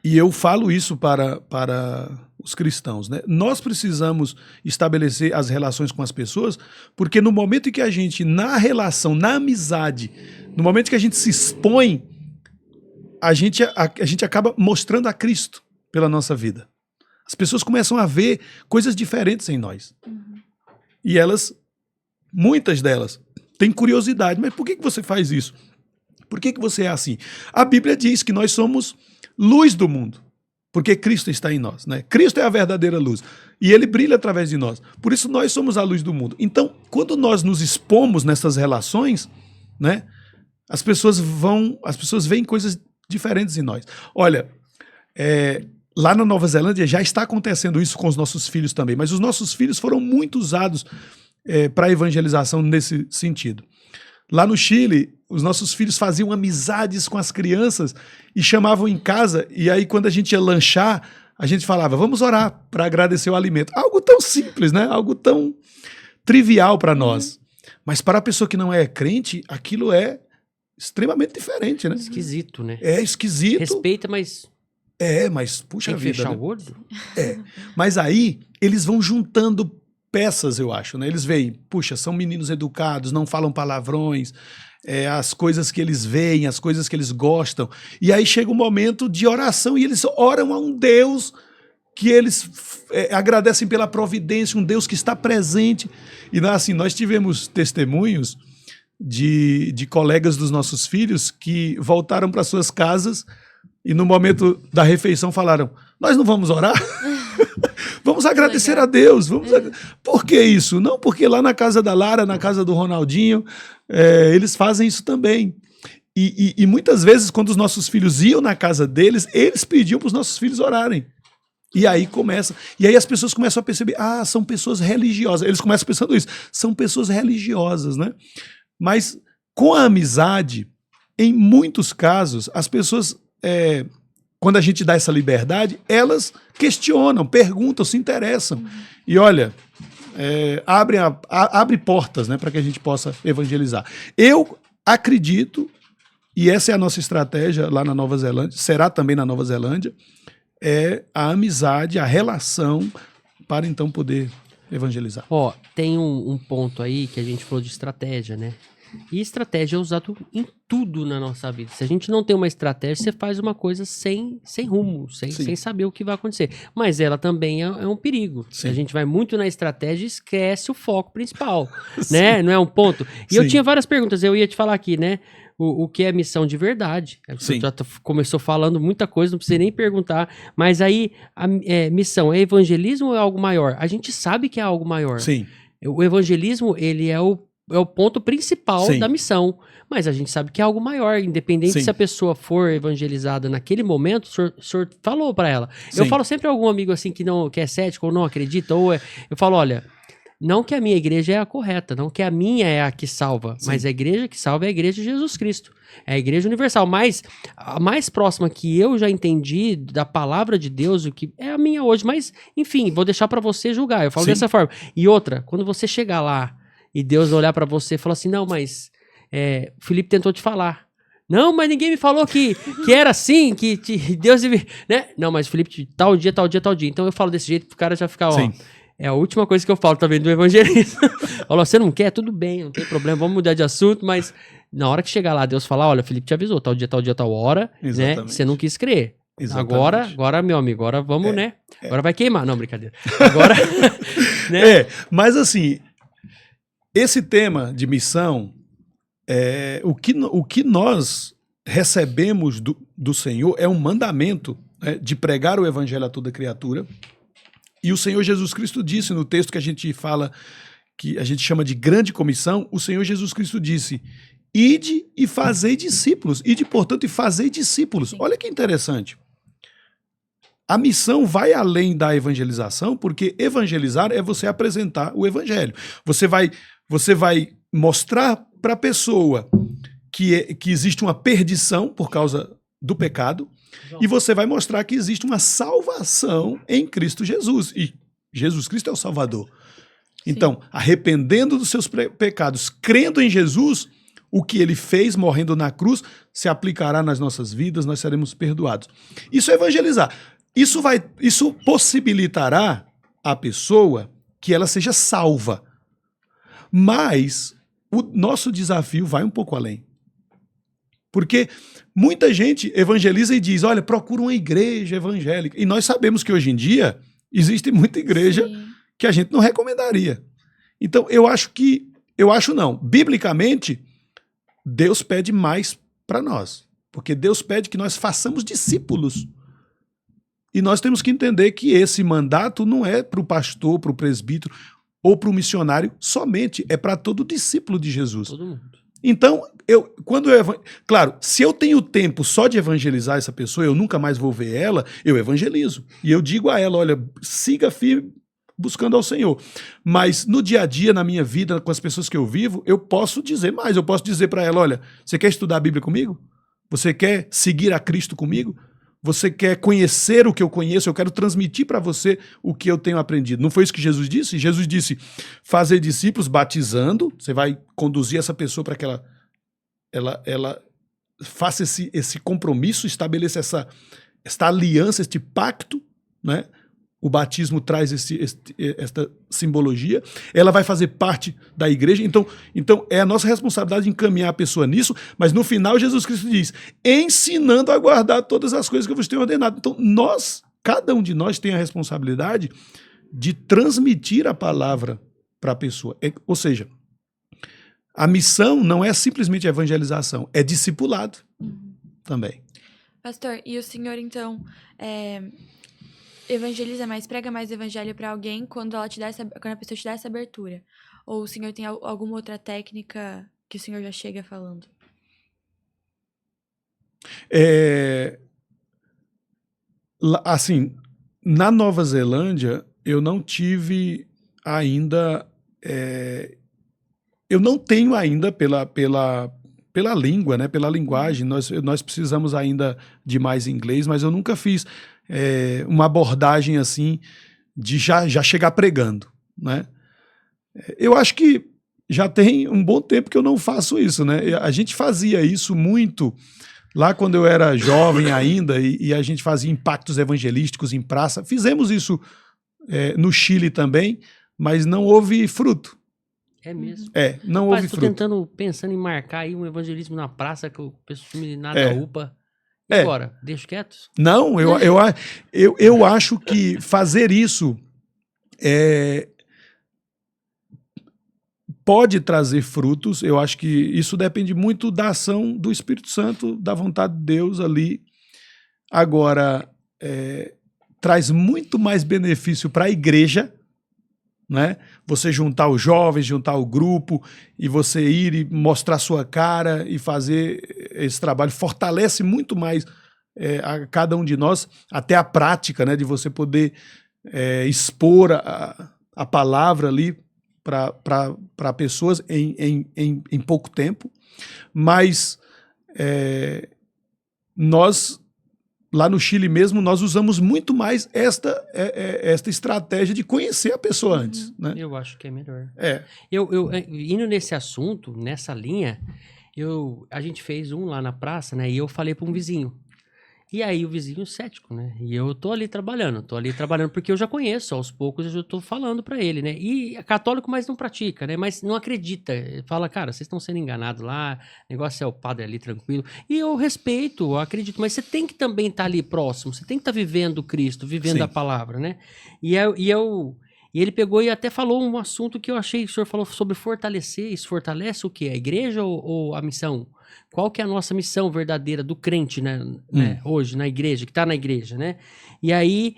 E eu falo isso para os cristãos, né? Nós precisamos estabelecer as relações com as pessoas, porque no momento em que a gente, na relação, na amizade, no momento que a gente se expõe, a gente acaba mostrando a Cristo pela nossa vida. As pessoas começam a ver coisas diferentes em nós. Uhum. E muitas delas, têm curiosidade. Mas por que você faz isso? Por que você é assim? A Bíblia diz que nós somos luz do mundo, porque Cristo está em nós, né? Cristo é a verdadeira luz e Ele brilha através de nós. Por isso nós somos a luz do mundo. Então, quando nós nos expomos nessas relações, né, as pessoas veem coisas diferentes em nós. Olha, lá na Nova Zelândia já está acontecendo isso com os nossos filhos também, mas os nossos filhos foram muito usados para evangelização nesse sentido. Lá no Chile, os nossos filhos faziam amizades com as crianças e chamavam em casa, e aí quando a gente ia lanchar, a gente falava, vamos orar para agradecer o alimento. Algo tão simples, né? Algo tão trivial para nós. Mas para a pessoa que não é crente, aquilo é extremamente diferente, né? Esquisito, né? É esquisito. Respeita, mas Mas puxa tem que vida, fechar né? o olho. Mas aí eles vão juntando peças, eu acho, né? Eles veem, puxa, são meninos educados, não falam palavrões, as coisas que eles veem, as coisas que eles gostam. E aí chega um momento de oração e eles oram a um Deus que eles agradecem pela providência, um Deus que está presente. E assim, nós tivemos testemunhos de colegas dos nossos filhos que voltaram para suas casas e no momento da refeição falaram, nós não vamos orar? Vamos agradecer a Deus. Por que isso? Não, porque lá na casa da Lara, na casa do Ronaldinho, eles fazem isso também. E muitas vezes, quando os nossos filhos iam na casa deles, eles pediam para os nossos filhos orarem. E aí começa. E aí as pessoas começam a perceber, são pessoas religiosas. Eles começam pensando isso, são pessoas religiosas, né? Mas com a amizade, em muitos casos, as pessoas, quando a gente dá essa liberdade, elas questionam, perguntam, se interessam. E olha, abre portas, né, para que a gente possa evangelizar. Eu acredito, e essa é a nossa estratégia lá na Nova Zelândia, será também na Nova Zelândia, a amizade, a relação, para então poder evangelizar. Tem um ponto aí que a gente falou de estratégia, né? E estratégia é usado em tudo na nossa vida. Se a gente não tem uma estratégia, você faz uma coisa sem rumo, sem saber o que vai acontecer. Mas ela também é um perigo. A gente vai muito na estratégia e esquece o foco principal, né? Não é um ponto? E eu tinha várias perguntas, eu ia te falar aqui, né? O que é missão de verdade. Você já começou falando muita coisa, não precisa nem perguntar. Mas aí, missão é evangelismo ou é algo maior? A gente sabe que é algo maior. Sim. O evangelismo, ele é o ponto principal da missão. Mas a gente sabe que é algo maior, independente se a pessoa for evangelizada naquele momento, o senhor falou para ela. Eu falo sempre a algum amigo assim que é cético ou não acredita, eu falo, olha, não que a minha igreja é a correta, não que a minha é a que salva, mas a igreja que salva é a igreja de Jesus Cristo. É a igreja universal. Mas a mais próxima que eu já entendi da palavra de Deus, o que é a minha hoje. Mas, enfim, vou deixar para você julgar. Eu falo dessa forma. E outra, quando você chegar lá e Deus olhar pra você e falar assim, não, mas o Felipe tentou te falar. Não, mas ninguém me falou que era assim, que Deus... né? Não, mas o Felipe, tal dia. Então eu falo desse jeito pro cara já ficar, é a última coisa que eu falo, tá vendo, do evangelismo. Falou, você não quer? Tudo bem, não tem problema, vamos mudar de assunto, mas na hora que chegar lá, Deus falar, olha, Felipe te avisou, tal dia, tal hora, né? Você não quis crer. Agora, meu amigo, agora vamos, né? Agora vai queimar. Não, brincadeira. Agora, né? Mas assim... Esse tema de missão, o que nós recebemos do Senhor é um mandamento, né, de pregar o evangelho a toda criatura. E o Senhor Jesus Cristo disse no texto que a gente fala, que a gente chama de grande comissão, o Senhor Jesus Cristo disse, ide e fazei discípulos. Ide, portanto, e fazei discípulos. Olha que interessante. A missão vai além da evangelização, porque evangelizar é você apresentar o evangelho. Você vai mostrar para a pessoa que existe uma perdição por causa do pecado, e você vai mostrar que existe uma salvação em Cristo Jesus. E Jesus Cristo é o Salvador. Então, arrependendo dos seus pecados, crendo em Jesus, o que ele fez morrendo na cruz se aplicará nas nossas vidas, nós seremos perdoados. Isso é evangelizar. Isso possibilitará a pessoa que ela seja salva. Mas o nosso desafio vai um pouco além. Porque muita gente evangeliza e diz, olha, procura uma igreja evangélica. E nós sabemos que hoje em dia existe muita igreja que a gente não recomendaria. Então, biblicamente, Deus pede mais para nós. Porque Deus pede que nós façamos discípulos. E nós temos que entender que esse mandato não é para o pastor, para o presbítero ou para o missionário somente, é para todo discípulo de Jesus. Todo mundo. Então, claro, se eu tenho tempo só de evangelizar essa pessoa, eu nunca mais vou ver ela, eu evangelizo. E eu digo a ela, olha, siga firme buscando ao Senhor. Mas no dia a dia, na minha vida, com as pessoas que eu vivo, eu posso dizer mais. Eu posso dizer para ela, olha, você quer estudar a Bíblia comigo? Você quer seguir a Cristo comigo? Você quer conhecer o que eu conheço? Eu quero transmitir para você o que eu tenho aprendido. Não foi isso que Jesus disse? Jesus disse, fazer discípulos batizando. Você vai conduzir essa pessoa para que ela faça esse compromisso, estabeleça esta aliança, este pacto, né? O batismo traz esta simbologia, ela vai fazer parte da igreja, então é a nossa responsabilidade encaminhar a pessoa nisso, mas no final Jesus Cristo diz, ensinando a guardar todas as coisas que eu vos tenho ordenado. Então cada um de nós tem a responsabilidade de transmitir a palavra para a pessoa. Ou seja, a missão não é simplesmente evangelização, é discipulado também. Pastor, e o senhor, então, evangeliza mais, prega mais evangelho para alguém quando a pessoa te dá essa abertura? Ou o senhor tem alguma outra técnica que o senhor já chega falando? Assim, na Nova Zelândia, eu não tive ainda... eu não tenho ainda pela língua, né, pela linguagem, nós precisamos ainda de mais inglês, mas eu nunca fiz uma abordagem assim de já chegar pregando, né? Eu acho que já tem um bom tempo que eu não faço isso, né? A gente fazia isso muito lá quando eu era jovem ainda e a gente fazia impactos evangelísticos em praça. Fizemos isso no Chile também, mas não houve fruto. É mesmo. Não Rapaz, houve tô fruto. pensando em marcar aí um evangelismo na praça que o pessoal me nada upa. E agora? Deixa quieto? Não, eu acho que fazer isso pode trazer frutos. Eu acho que isso depende muito da ação do Espírito Santo, da vontade de Deus ali. Agora, traz muito mais benefício para a igreja, né? Você juntar os jovens, juntar o grupo e você ir e mostrar sua cara e fazer esse trabalho, fortalece muito mais a cada um de nós, até a prática, né, de você poder expor a palavra ali para pessoas em pouco tempo. Mas nós, lá no Chile mesmo, nós usamos muito mais esta estratégia de conhecer a pessoa antes. Né? Eu acho que é melhor. Eu indo nesse assunto, nessa linha, a gente fez um lá na praça, né? E eu falei para um vizinho. E aí o vizinho cético, né? E eu tô ali trabalhando porque eu já conheço, aos poucos eu já tô falando para ele, né? E é católico, mas não pratica, né? Mas não acredita. Fala, cara, vocês estão sendo enganados lá, o negócio é o padre ali tranquilo. E eu respeito, eu acredito, mas você tem que também estar ali próximo, você tem que estar vivendo Cristo, vivendo Sim. a palavra, né? E ele pegou e até falou um assunto que eu achei que o senhor falou sobre fortalecer. Isso fortalece o quê? A igreja ou a missão? Qual que é a nossa missão verdadeira do crente, né, hoje, na igreja, que tá na igreja, né? E aí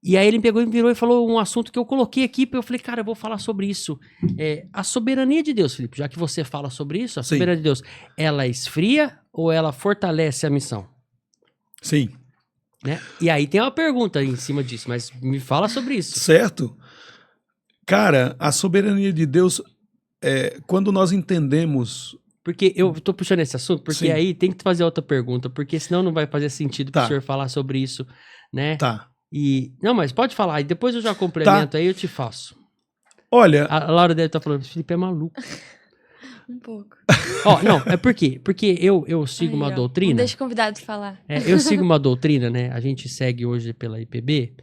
ele pegou e virou e falou um assunto que eu coloquei aqui, eu falei, cara, eu vou falar sobre isso. A soberania de Deus, Felipe, já que você fala sobre isso, a soberania de Deus, ela esfria ou ela fortalece a missão? Sim. Né? E aí tem uma pergunta em cima disso, mas me fala sobre isso. Certo. Cara, a soberania de Deus, quando nós entendemos... Porque eu tô puxando esse assunto, porque Sim. aí tem que fazer outra pergunta, porque senão não vai fazer sentido pro senhor falar sobre isso, né? Tá. Não, mas pode falar, e depois eu já complemento, aí eu te faço. Olha... A Laura deve estar falando, Felipe é maluco. Um pouco. Não, é por quê? Porque eu sigo uma doutrina... Não deixa o convidado falar. Eu sigo uma doutrina, né? A gente segue hoje pela IPB,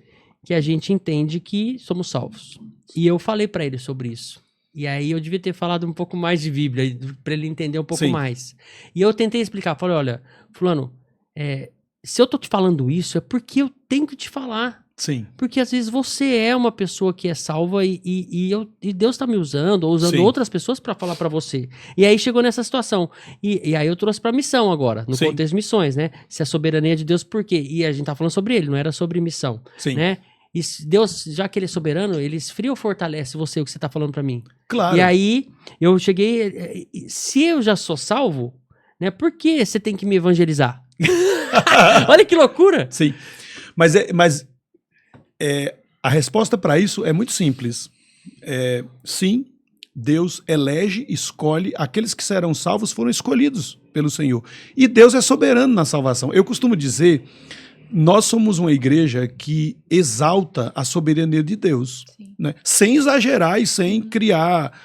que a gente entende que somos salvos. E eu falei pra ele sobre isso. E aí eu devia ter falado um pouco mais de Bíblia, para ele entender um pouco mais. E eu tentei explicar, falei, olha, fulano, se eu tô te falando isso, é porque eu tenho que te falar. Sim. Porque às vezes você é uma pessoa que é salva e Deus tá me usando, ou usando outras pessoas para falar para você. E aí chegou nessa situação. E aí eu trouxe pra missão agora, no contexto de missões, né? Se a soberania de Deus, por quê? E a gente tá falando sobre ele, não era sobre missão, né? E Deus, já que ele é soberano, ele esfria ou fortalece você, o que você tá falando pra mim? Claro. E aí, eu cheguei... Se eu já sou salvo, né? Por que você tem que me evangelizar? Olha que loucura! Sim. Mas a resposta para isso é muito simples. Sim, Deus elege, escolhe. Aqueles que serão salvos foram escolhidos pelo Senhor. E Deus é soberano na salvação. Eu costumo dizer... Nós somos uma igreja que exalta a soberania de Deus, né? Sem exagerar e sem criar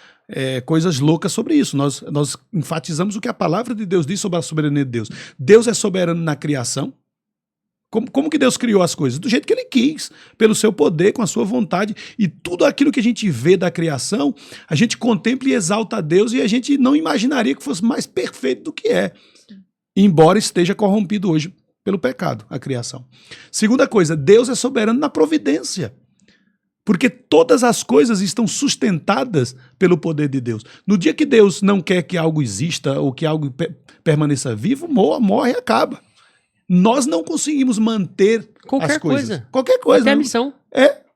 coisas loucas sobre isso. Nós enfatizamos o que a palavra de Deus diz sobre a soberania de Deus. Deus é soberano na criação. Como que Deus criou as coisas? Do jeito que ele quis, pelo seu poder, com a sua vontade. E tudo aquilo que a gente vê da criação, a gente contempla e exalta a Deus e a gente não imaginaria que fosse mais perfeito do que é. Embora esteja corrompido hoje pelo pecado, a criação. Segunda coisa, Deus é soberano na providência. Porque todas as coisas estão sustentadas pelo poder de Deus. No dia que Deus não quer que algo exista ou que algo permaneça vivo, morre e acaba. Nós não conseguimos manter Qualquer as coisas. coisa. Qualquer coisa. Até a missão.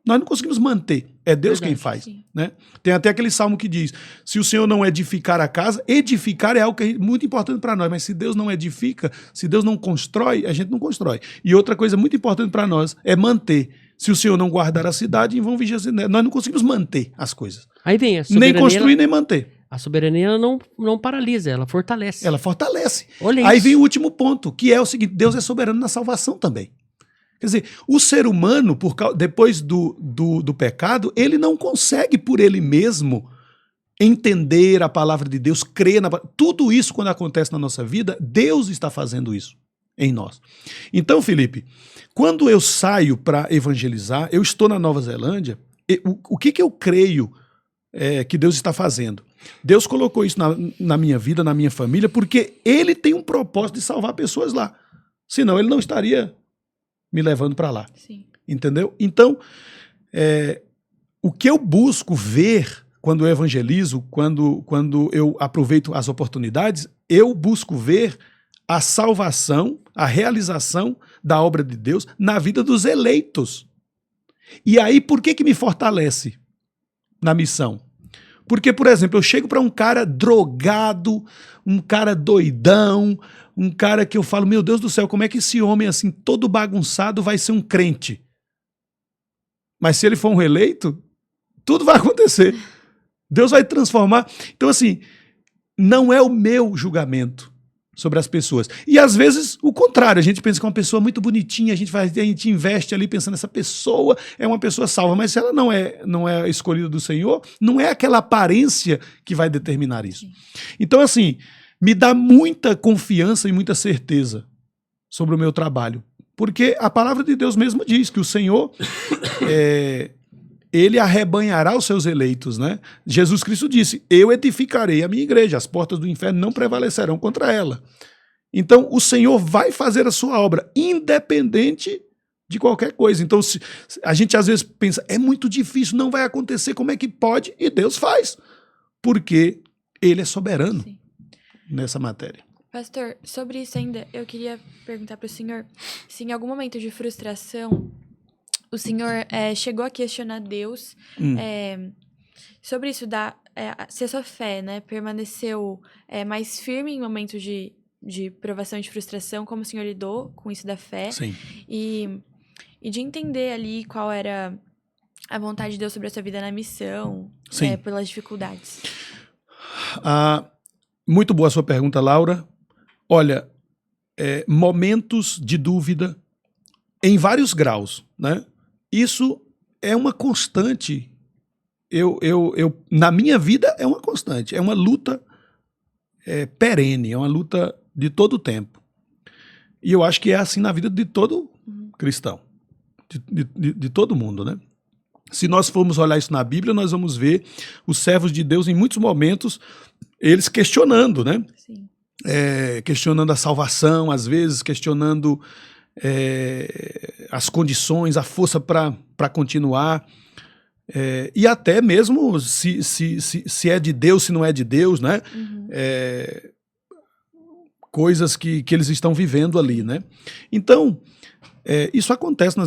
Nós não conseguimos manter. É Deus Verdade, quem faz. sim. Né? Tem até aquele salmo que diz, se o Senhor não edificar a casa, edificar é algo que é muito importante para nós, mas se Deus não edifica, se Deus não constrói, a gente não constrói. E outra coisa muito importante para nós é manter. Se o Senhor não guardar a cidade, em vão vigiar. Nós não conseguimos manter as coisas. Aí vem a Nem soberania. construir, nem manter. A soberania ela não paralisa, ela fortalece. Ela fortalece. Olha Aí isso. vem o último ponto, que é o seguinte, Deus é soberano na salvação também. Quer dizer, o ser humano, depois do pecado, ele não consegue por ele mesmo entender a palavra de Deus, crer na palavra. Tudo isso, quando acontece na nossa vida, Deus está fazendo isso em nós. Então, Felipe, quando eu saio para evangelizar, eu estou na Nova Zelândia, o que eu creio que Deus está fazendo? Deus colocou isso na minha vida, na minha família, porque Ele tem um propósito de salvar pessoas lá. Senão Ele não estaria me levando para lá. Sim. Entendeu? Então, o que eu busco ver quando eu evangelizo, quando eu aproveito as oportunidades, eu busco ver a salvação, a realização da obra de Deus na vida dos eleitos. E aí, por que me fortalece na missão? Porque, por exemplo, eu chego para um cara drogado, um cara doidão, um cara que eu falo, meu Deus do céu, como é que esse homem assim, todo bagunçado, vai ser um crente? Mas se ele for um reeleito, tudo vai acontecer. Deus vai transformar. Então, assim, não é o meu julgamento sobre as pessoas. E às vezes o contrário, a gente pensa que é uma pessoa muito bonitinha, a gente investe ali pensando essa pessoa é uma pessoa salva, mas se ela não é escolhida do Senhor, não é aquela aparência que vai determinar isso. Sim. Então, assim, me dá muita confiança e muita certeza sobre o meu trabalho, porque a palavra de Deus mesmo diz que o Senhor Ele arrebanhará os seus eleitos, né? Jesus Cristo disse, eu edificarei a minha igreja, as portas do inferno não prevalecerão contra ela. Então, o Senhor vai fazer a sua obra, independente de qualquer coisa. Então, a gente às vezes pensa, é muito difícil, não vai acontecer, como é que pode? E Deus faz, porque Ele é soberano Sim. nessa matéria. Pastor, sobre isso ainda, eu queria perguntar para o senhor se em algum momento de frustração o senhor chegou a questionar Deus sobre isso, se a sua fé, né, permaneceu mais firme em momentos de provação e de frustração, como o senhor lidou com isso da fé. Sim. E de entender ali qual era a vontade de Deus sobre a sua vida na missão, Sim. pelas dificuldades. Muito boa a sua pergunta, Laura. Olha, momentos de dúvida em vários graus, né? Isso é uma constante. Na minha vida é uma constante, é uma luta perene, é uma luta de todo o tempo. E eu acho que é assim na vida de todo cristão, de todo mundo, né? Se nós formos olhar isso na Bíblia, nós vamos ver os servos de Deus em muitos momentos, eles questionando, né? Sim. Questionando a salvação, às vezes questionando as condições, a força para continuar, e até mesmo se é de Deus, se não é de Deus, né? Uhum. Coisas que eles estão vivendo ali, né? Então, isso acontece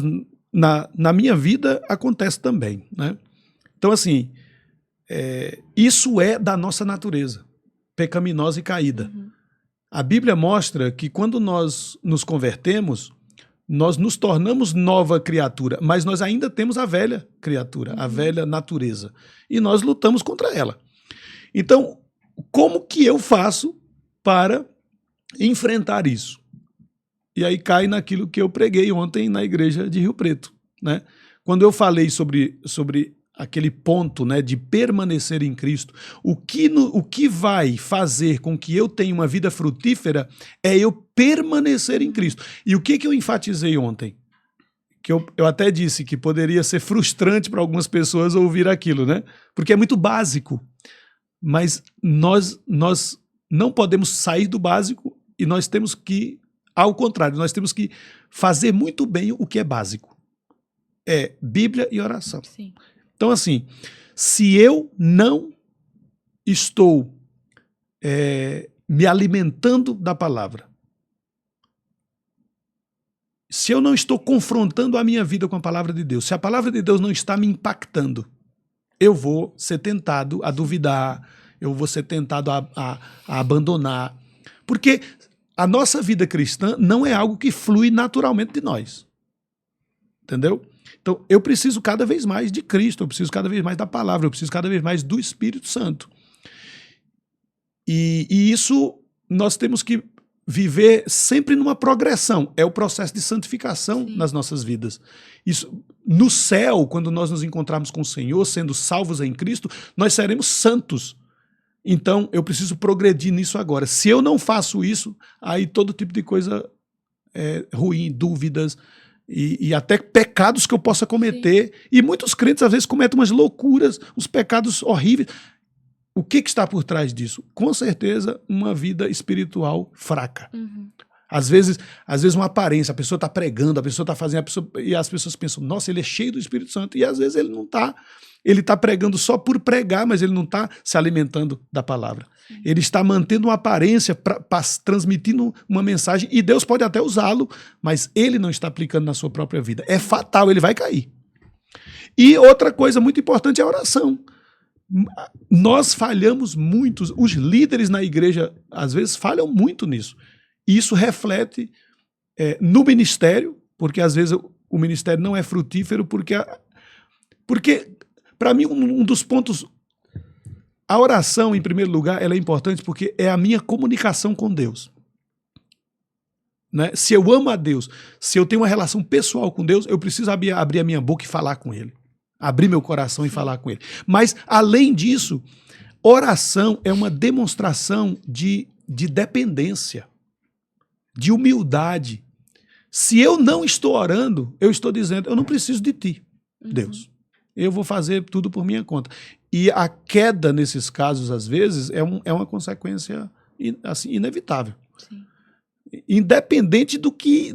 na minha vida, acontece também, né? Então, assim, isso é da nossa natureza, pecaminosa e caída. Uhum. A Bíblia mostra que quando nós nos convertemos, nós nos tornamos nova criatura, mas nós ainda temos a velha criatura, a velha natureza, e nós lutamos contra ela. Então, como que eu faço para enfrentar isso? E aí cai naquilo que eu preguei ontem na igreja de Rio Preto, né? Quando eu falei sobre aquele ponto, né, de permanecer em Cristo, o que vai fazer com que eu tenha uma vida frutífera é eu permanecer em Cristo. E o que eu enfatizei ontem? Que eu até disse que poderia ser frustrante para algumas pessoas ouvir aquilo, né? Porque é muito básico. Mas nós não podemos sair do básico e nós temos que, ao contrário, nós temos que fazer muito bem o que é básico. É Bíblia e oração. Sim. Então, assim, se eu não estou me alimentando da palavra, se eu não estou confrontando a minha vida com a palavra de Deus, se a palavra de Deus não está me impactando, eu vou ser tentado a duvidar, eu vou ser tentado a abandonar. Porque a nossa vida cristã não é algo que flui naturalmente de nós. Entendeu? Então, eu preciso cada vez mais de Cristo, eu preciso cada vez mais da palavra, eu preciso cada vez mais do Espírito Santo. E isso nós temos que viver sempre numa progressão. É o processo de santificação nas nossas vidas. Isso, no céu, quando nós nos encontrarmos com o Senhor, sendo salvos em Cristo, nós seremos santos. Então, eu preciso progredir nisso agora. Se eu não faço isso, aí todo tipo de coisa ruim, dúvidas e até pecados que eu possa cometer. Sim. E muitos crentes, às vezes, cometem umas loucuras, uns pecados horríveis. O que está por trás disso? Com certeza, uma vida espiritual fraca. Uhum. Às vezes uma aparência, a pessoa está pregando, a pessoa está fazendo, e as pessoas pensam, nossa, ele é cheio do Espírito Santo, e às vezes ele não está. Ele está pregando só por pregar, mas ele não está se alimentando da palavra. Sim. Ele está mantendo uma aparência, transmitindo uma mensagem, e Deus pode até usá-lo, mas ele não está aplicando na sua própria vida. É fatal, ele vai cair. E outra coisa muito importante é a oração. Nós falhamos muito, os líderes na igreja às vezes falham muito nisso. E isso reflete no ministério, porque às vezes o ministério não é frutífero, porque para mim um dos pontos, a oração em primeiro lugar, ela é importante porque é a minha comunicação com Deus. Né? Se eu amo a Deus, se eu tenho uma relação pessoal com Deus, eu preciso abrir a minha boca e falar com Ele. Abrir meu coração e falar com Ele. Mas, além disso, oração é uma demonstração de dependência, de humildade. Se eu não estou orando, eu estou dizendo, eu não preciso de ti, Deus. Eu vou fazer tudo por minha conta. E a queda, nesses casos, às vezes, é uma consequência assim, inevitável. Sim. Independente do que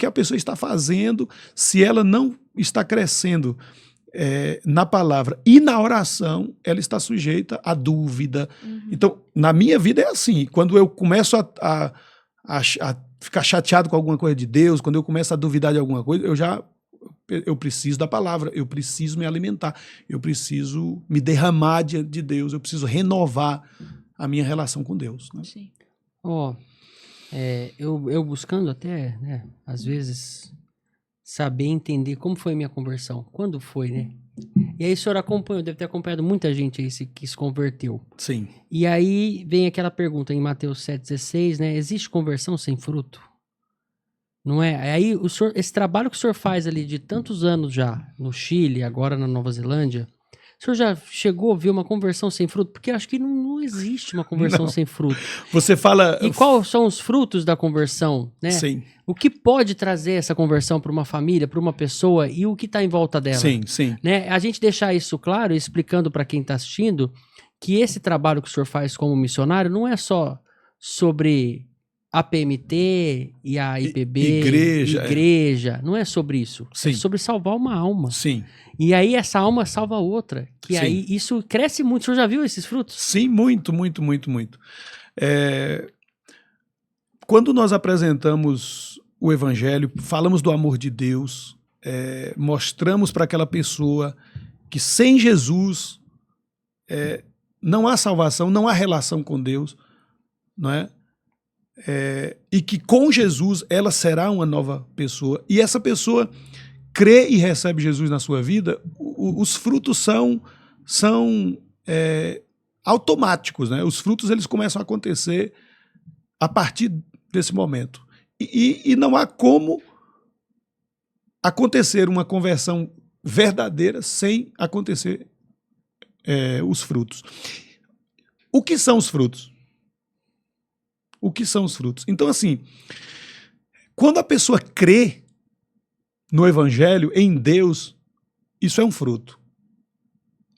a pessoa está fazendo, se ela não está crescendo na palavra e na oração, ela está sujeita à dúvida. Então, na minha vida é assim, quando eu começo a ficar chateado com alguma coisa de Deus, quando eu começo a duvidar de alguma coisa, eu preciso da palavra, eu preciso me alimentar, eu preciso me derramar diante de Deus, eu preciso renovar a minha relação com Deus. Né? Sim. Eu buscando até, né, às vezes, saber entender como foi a minha conversão, quando foi, né? E aí o senhor acompanhou, deve ter acompanhado muita gente aí que se converteu. Sim. E aí vem aquela pergunta em Mateus 7,16, né? Existe conversão sem fruto? Não é? Aí esse trabalho que o senhor faz ali de tantos anos já, no Chile, agora na Nova Zelândia, o senhor já chegou a ver uma conversão sem fruto? Porque acho que não existe uma conversão sem fruto. Você fala... E quais são os frutos da conversão, né? Sim. O que pode trazer essa conversão para uma família, para uma pessoa e o que está em volta dela? Sim, sim. Né? A gente deixar isso claro, explicando para quem está assistindo, que esse trabalho que o senhor faz como missionário não é só sobre a PMT e a IPB, igreja. Não é sobre isso. Sim. É sobre salvar uma alma. Sim. E aí essa alma salva outra. Que Sim. aí isso cresce muito. O senhor já viu esses frutos? Sim, muito, muito, muito, muito. Quando nós apresentamos o Evangelho, falamos do amor de Deus, mostramos para aquela pessoa que sem Jesus não há salvação, não há relação com Deus, não é? E que com Jesus ela será uma nova pessoa. E essa pessoa crê e recebe Jesus na sua vida, os frutos são automáticos, né? Os frutos eles começam a acontecer a partir desse momento. E não há como acontecer uma conversão verdadeira sem acontecer os frutos. O que são os frutos? O que são os frutos? Então, assim, quando a pessoa crê no Evangelho, em Deus, isso é um fruto.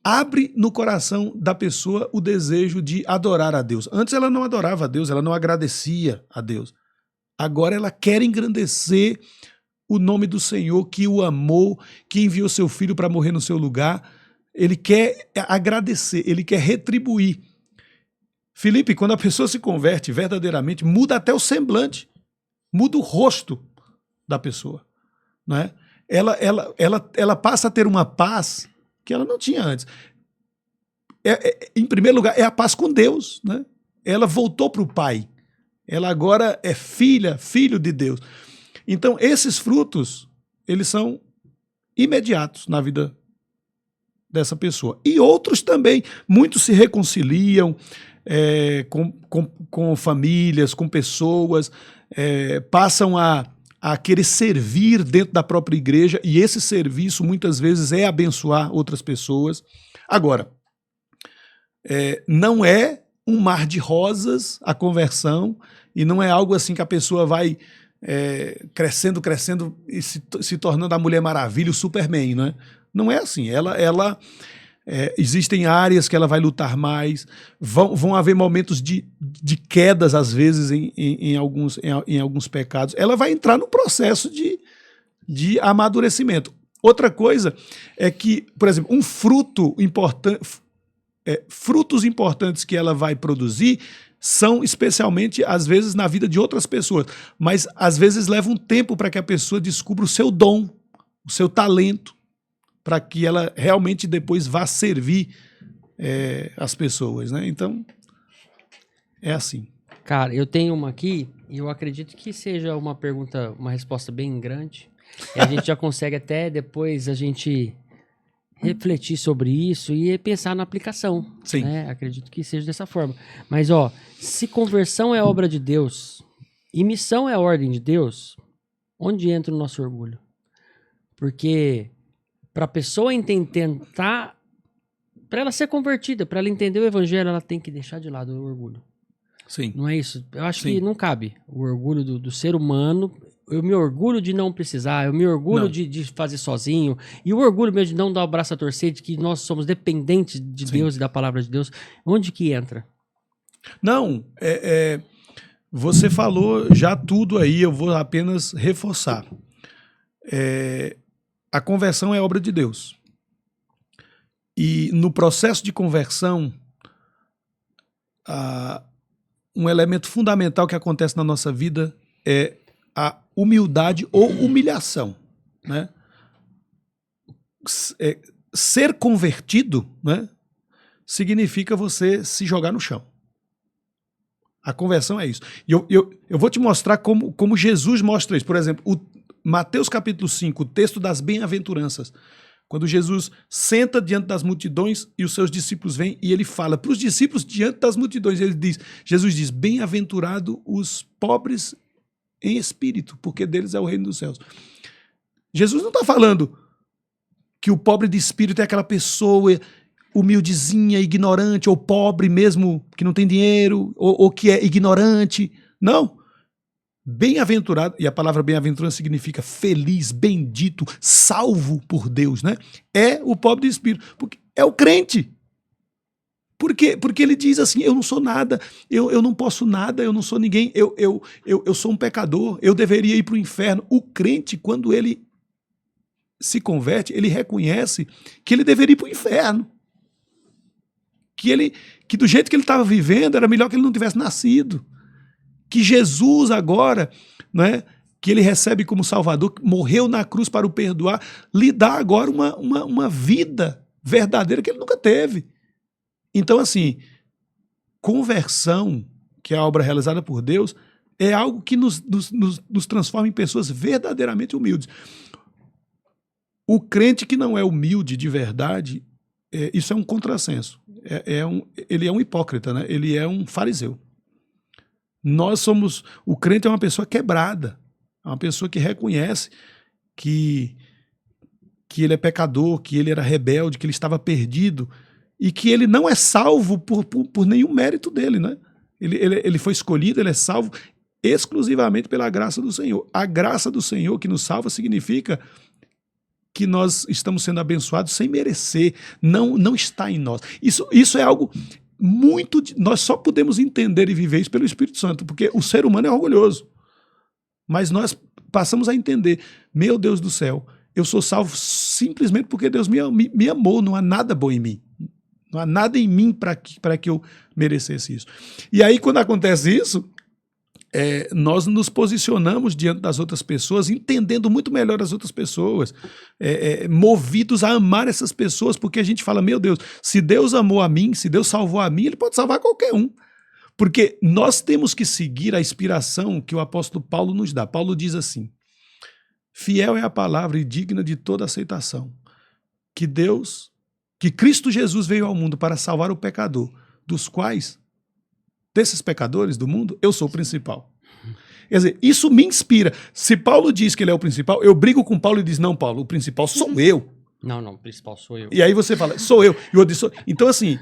Abre no coração da pessoa o desejo de adorar a Deus. Antes ela não adorava a Deus, ela não agradecia a Deus. Agora ela quer engrandecer o nome do Senhor, que o amou, que enviou seu filho para morrer no seu lugar. Ele quer agradecer, ele quer retribuir. Felipe, quando a pessoa se converte verdadeiramente, muda até o semblante, muda o rosto da pessoa, não é? Ela passa a ter uma paz que ela não tinha antes. Em primeiro lugar, é a paz com Deus, né? Ela voltou para o Pai. Ela agora é filho de Deus. Então, esses frutos, eles são imediatos na vida dessa pessoa. E outros também. Muitos se reconciliam com famílias, com pessoas, passam a querer servir dentro da própria igreja, e esse serviço muitas vezes é abençoar outras pessoas. Agora, não é um mar de rosas a conversão, e não é algo assim que a pessoa vai crescendo e se tornando a Mulher Maravilha, o Superman, né? Não é assim. Existem áreas que ela vai lutar mais, vão haver momentos de quedas, às vezes, em alguns pecados. Ela vai entrar no processo de amadurecimento. Outra coisa é que, por exemplo, um fruto importante, frutos importantes que ela vai produzir são especialmente, às vezes, na vida de outras pessoas, mas às vezes leva um tempo para que a pessoa descubra o seu dom, o seu talento, para que ela realmente depois vá servir as pessoas, né? Então, é assim. Cara, eu tenho uma aqui e eu acredito que seja uma resposta bem grande. E a gente já consegue até depois a gente refletir sobre isso e pensar na aplicação. Sim. Né? Acredito que seja dessa forma. Mas, se conversão é obra de Deus e missão é ordem de Deus, onde entra o nosso orgulho? Porque para a pessoa tentar, para ela ser convertida, para ela entender o evangelho, ela tem que deixar de lado o orgulho. Sim. Não é isso? Eu acho Sim. que não cabe. O orgulho do ser humano, eu me orgulho de não precisar, eu me orgulho de fazer sozinho, e o orgulho mesmo de não dar o braço a torcer, de que nós somos dependentes de Sim. Deus e da palavra de Deus. Onde que entra? Não, você falou já tudo aí, eu vou apenas reforçar. A conversão é obra de Deus. E no processo de conversão, um elemento fundamental que acontece na nossa vida é a humildade ou humilhação, né? Ser convertido, né, significa você se jogar no chão. A conversão é isso. E eu vou te mostrar como Jesus mostra isso. Por exemplo, Mateus capítulo 5, o texto das bem-aventuranças. Quando Jesus senta diante das multidões e os seus discípulos vêm e ele fala para os discípulos diante das multidões, Jesus diz, bem-aventurado os pobres em espírito, porque deles é o reino dos céus. Jesus não está falando que o pobre de espírito é aquela pessoa humildezinha, ignorante, ou pobre mesmo, que não tem dinheiro, ou que é ignorante. Não. Bem-aventurado, e a palavra bem-aventurado significa feliz, bendito, salvo por Deus, né? É o pobre de espírito, porque é o crente. Porque ele diz assim, eu não sou nada, eu não posso nada, eu não sou ninguém, eu sou um pecador, eu deveria ir para o inferno. O crente, quando ele se converte, ele reconhece que ele deveria ir para o inferno. Que do jeito que ele estava vivendo, era melhor que ele não tivesse nascido. Que Jesus agora, né, que ele recebe como Salvador, morreu na cruz para o perdoar, lhe dá agora uma vida verdadeira que ele nunca teve. Então, assim, conversão, que é a obra realizada por Deus, é algo que nos transforma em pessoas verdadeiramente humildes. O crente que não é humilde de verdade, isso é um contrassenso. Ele é um hipócrita, né? Ele é um fariseu. O crente é uma pessoa quebrada, é uma pessoa que reconhece que que ele é pecador, que ele era rebelde, que ele estava perdido e que ele não é salvo por nenhum mérito dele, né? Ele foi escolhido, ele é salvo exclusivamente pela graça do Senhor. A graça do Senhor que nos salva significa que nós estamos sendo abençoados sem merecer, não está em nós. Isso é algo muito... Nós só podemos entender e viver isso pelo Espírito Santo, porque o ser humano é orgulhoso. Mas nós passamos a entender, meu Deus do céu, eu sou salvo simplesmente porque Deus me amou, não há nada bom em mim. Não há nada em mim para que eu merecesse isso. E aí, quando acontece isso, nós nos posicionamos diante das outras pessoas, entendendo muito melhor as outras pessoas, movidos a amar essas pessoas, porque a gente fala, meu Deus, se Deus amou a mim, se Deus salvou a mim, Ele pode salvar qualquer um. Porque nós temos que seguir a inspiração que o apóstolo Paulo nos dá. Paulo diz assim, fiel é a palavra e digna de toda aceitação, que Cristo Jesus veio ao mundo para salvar o pecador, dos quais, desses pecadores do mundo, eu sou o principal. Quer dizer, isso me inspira. Se Paulo diz que ele é o principal, eu brigo com Paulo e diz, não, Paulo, o principal sou eu. Não, o principal sou eu. E aí você fala, sou eu. E o outro diz, sou... Então, assim,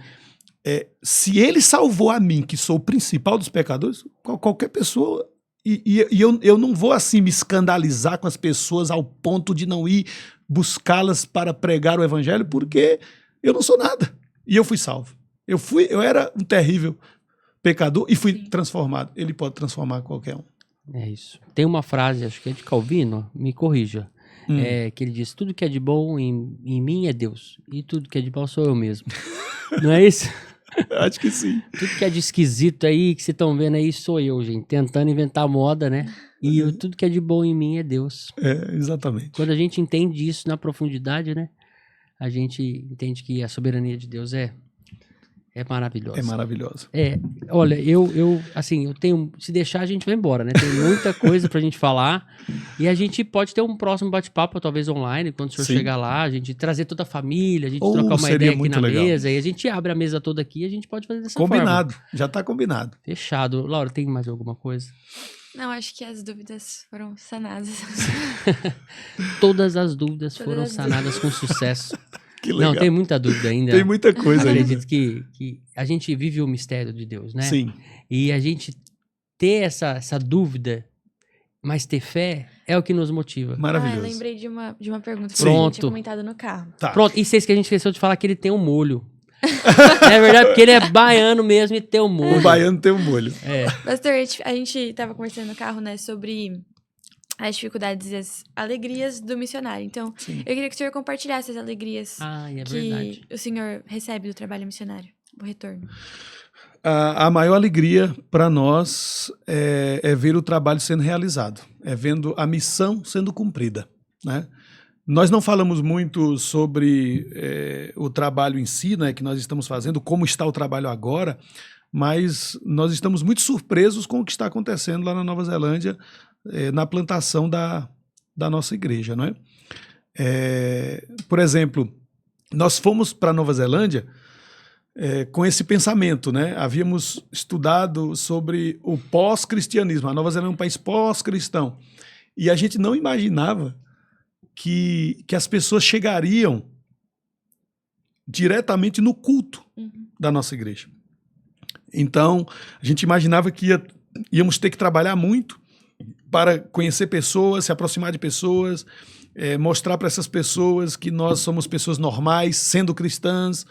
se ele salvou a mim, que sou o principal dos pecadores, qualquer pessoa... E eu não vou, assim, me escandalizar com as pessoas ao ponto de não ir buscá-las para pregar o evangelho, porque eu não sou nada. E eu fui salvo. Eu era um terrível pecador e fui transformado. Ele pode transformar qualquer um. É isso. Tem uma frase, acho que é de Calvino, me corrija, que ele diz, tudo que é de bom em mim é Deus, e tudo que é de mal sou eu mesmo. Não é isso? Acho que sim. Tudo que é de esquisito aí, que vocês estão vendo aí, sou eu, gente, tentando inventar moda, né? E tudo que é de bom em mim é Deus. Exatamente. Quando a gente entende isso na profundidade, né? A gente entende que a soberania de Deus é maravilhosa. É maravilhosa. Olha, eu tenho... Se deixar, a gente vai embora, né? Tem muita coisa pra gente falar. E a gente pode ter um próximo bate-papo, talvez online, quando o senhor chegar lá, a gente trazer toda a família, a gente trocar uma ideia aqui na mesa, e a gente abre a mesa toda aqui e a gente pode fazer dessa forma. Combinado, já tá combinado. Fechado. Laura, tem mais alguma coisa? Não, acho que as dúvidas foram sanadas. Todas as dúvidas foram sanadas com sucesso. Que legal. Não, tem muita dúvida ainda. Tem muita coisa ainda. Acredito que a gente vive o mistério de Deus, né? Sim. E a gente ter essa dúvida, mas ter fé, é o que nos motiva. Maravilhoso. Eu lembrei de uma pergunta que Pronto. a gente tinha comentado no carro. Tá. Pronto, e vocês que a gente esqueceu de falar que ele tem um molho. É verdade, porque ele é baiano mesmo e tem um molho. O baiano tem um molho. Pastor, a gente tava conversando no carro, né, sobre as dificuldades e as alegrias do missionário. Então, Sim. eu queria que o senhor compartilhasse as alegrias que verdade. o senhor recebe do trabalho missionário, o retorno. A maior alegria para nós é ver o trabalho sendo realizado, é vendo a missão sendo cumprida, né? Nós não falamos muito sobre o trabalho em si, né, que nós estamos fazendo, como está o trabalho agora, mas nós estamos muito surpresos com o que está acontecendo lá na Nova Zelândia, na plantação da nossa igreja, não é? Por exemplo, nós fomos para a Nova Zelândia com esse pensamento, né? Havíamos estudado sobre o pós-cristianismo. A Nova Zelândia é um país pós-cristão. E a gente não imaginava que as pessoas chegariam diretamente no culto da nossa igreja. Então, a gente imaginava que íamos ter que trabalhar muito para conhecer pessoas, se aproximar de pessoas, mostrar para essas pessoas que nós somos pessoas normais, sendo cristãs,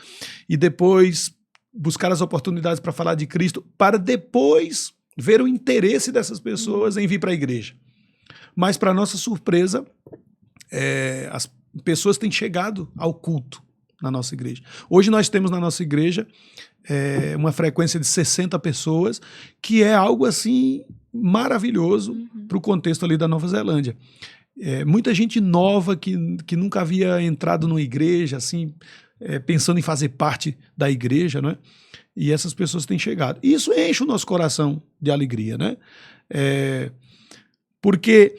e depois buscar as oportunidades para falar de Cristo, para depois ver o interesse dessas pessoas em vir para a igreja. Mas, para nossa surpresa, as pessoas têm chegado ao culto na nossa igreja. Hoje nós temos na nossa igreja uma frequência de 60 pessoas, que é algo assim maravilhoso para o contexto ali da Nova Zelândia. Muita gente nova que nunca havia entrado numa igreja, assim, pensando em fazer parte da igreja, né? E essas pessoas têm chegado. E isso enche o nosso coração de alegria, né? Porque,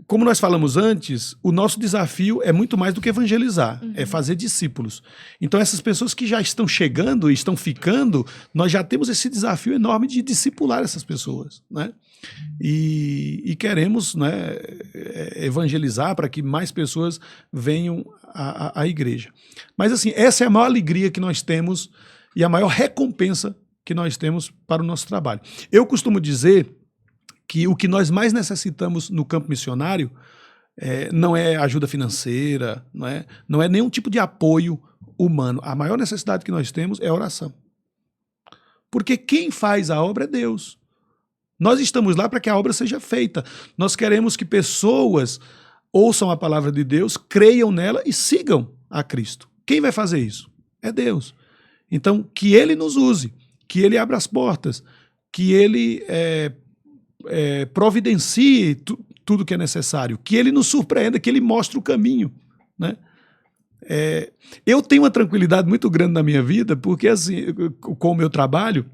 como nós falamos antes, o nosso desafio é muito mais do que evangelizar, é fazer discípulos. Então, essas pessoas que já estão chegando e estão ficando, nós já temos esse desafio enorme de discipular essas pessoas, né? E queremos, né, evangelizar, para que mais pessoas venham à igreja. Mas assim, essa é a maior alegria que nós temos e a maior recompensa que nós temos para o nosso trabalho. Eu costumo dizer que o que nós mais necessitamos no campo missionário não é ajuda financeira, não é nenhum tipo de apoio humano. A maior necessidade que nós temos é a oração. Porque quem faz a obra é Deus. Nós estamos lá para que a obra seja feita. Nós queremos que pessoas ouçam a palavra de Deus, creiam nela e sigam a Cristo. Quem vai fazer isso? É Deus. Então, que Ele nos use, que Ele abra as portas, que Ele providencie tudo que é necessário, que Ele nos surpreenda, que Ele mostre o caminho, né? Eu tenho uma tranquilidade muito grande na minha vida, porque assim, com o meu trabalho,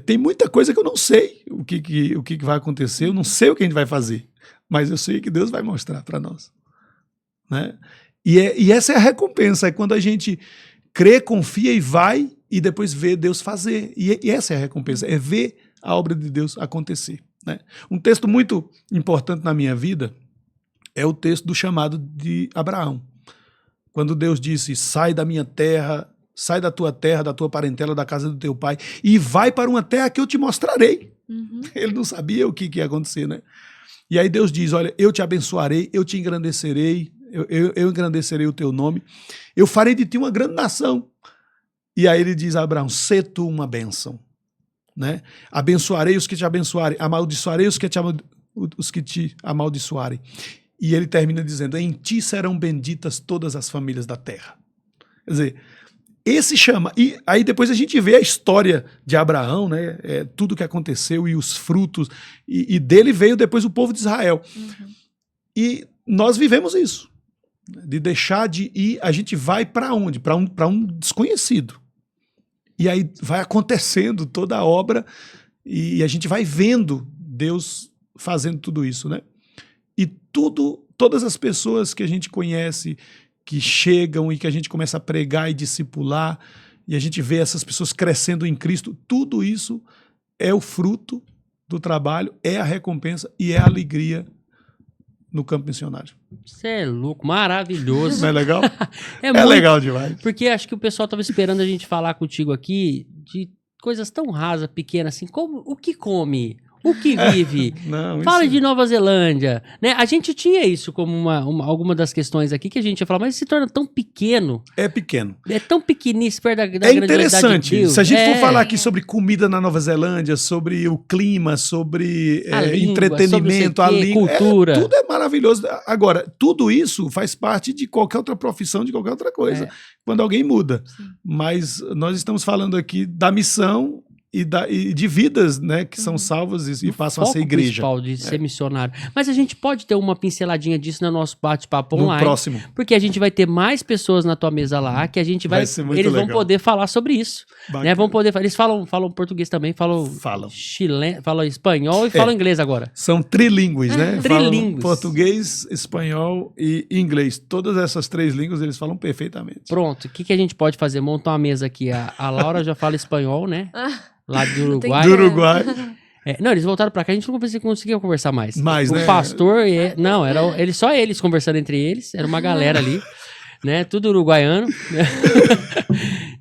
tem muita coisa que eu não sei o que vai acontecer, eu não sei o que a gente vai fazer, mas eu sei que Deus vai mostrar para nós, né? E essa é a recompensa, é quando a gente crê, confia e vai, e depois vê Deus fazer. E essa é a recompensa, é ver a obra de Deus acontecer, né? Um texto muito importante na minha vida é o texto do chamado de Abraão. Quando Deus disse, sai da minha terra, sai da tua terra, da tua parentela, da casa do teu pai, e vai para uma terra que eu te mostrarei. Uhum. Ele não sabia o que ia acontecer, né? E aí Deus diz, olha, eu te abençoarei, eu te engrandecerei, eu engrandecerei o teu nome, eu farei de ti uma grande nação. E aí ele diz a Abraão, sê tu uma bênção, né? Abençoarei os que te abençoarem, amaldiçoarei os que te amaldiçoarem. E ele termina dizendo, em ti serão benditas todas as famílias da terra. Quer dizer, esse chama... E aí depois a gente vê a história de Abraão, né? Tudo que aconteceu e os frutos, e dele veio depois o povo de Israel. Uhum. E nós vivemos isso. De deixar de ir, a gente vai para onde? Para um desconhecido. E aí vai acontecendo toda a obra e a gente vai vendo Deus fazendo tudo isso, né? E todas as pessoas que a gente conhece, que chegam e que a gente começa a pregar e discipular, e a gente vê essas pessoas crescendo em Cristo, tudo isso é o fruto do trabalho, é a recompensa e é a alegria no campo missionário. Você é louco, maravilhoso. Não é legal? É legal demais. Porque acho que o pessoal estava esperando a gente falar contigo aqui de coisas tão rasas, pequenas, assim, como o que come, o que vive. Não, fala isso... de Nova Zelândia, né? A gente tinha isso como alguma das questões aqui que a gente ia falar, mas se torna tão pequeno. É pequeno. É tão pequenice perto da grandiosidade interessante. de Deus. Se a gente for falar aqui sobre comida na Nova Zelândia, sobre o clima, sobre língua, entretenimento, sobre a língua, cultura. Tudo é maravilhoso. Agora, tudo isso faz parte de qualquer outra profissão, de qualquer outra coisa. Quando alguém muda. Sim. Mas nós estamos falando aqui da missão e de vidas, né, que são salvas e passam a ser igreja. Principal de ser missionário. Mas a gente pode ter uma pinceladinha disso no nosso bate-papo online. No próximo. Porque a gente vai ter mais pessoas na tua mesa lá, que a gente vai eles legal. Vão poder falar sobre isso. Né? Vão poder, eles falam português também, falam chileno, falam espanhol e falam inglês agora. São trilíngues, né? Trilíngues. Falam português, espanhol e inglês. Todas essas três línguas eles falam perfeitamente. Pronto. O que a gente pode fazer? Montar uma mesa aqui. A Laura já fala espanhol, né? Lá do Uruguai. Do Uruguai. Não, eles voltaram pra cá, a gente não conseguia conversar mais. Mais, né? O pastor, só eles conversando entre eles, era uma galera ali, né? Tudo uruguaiano,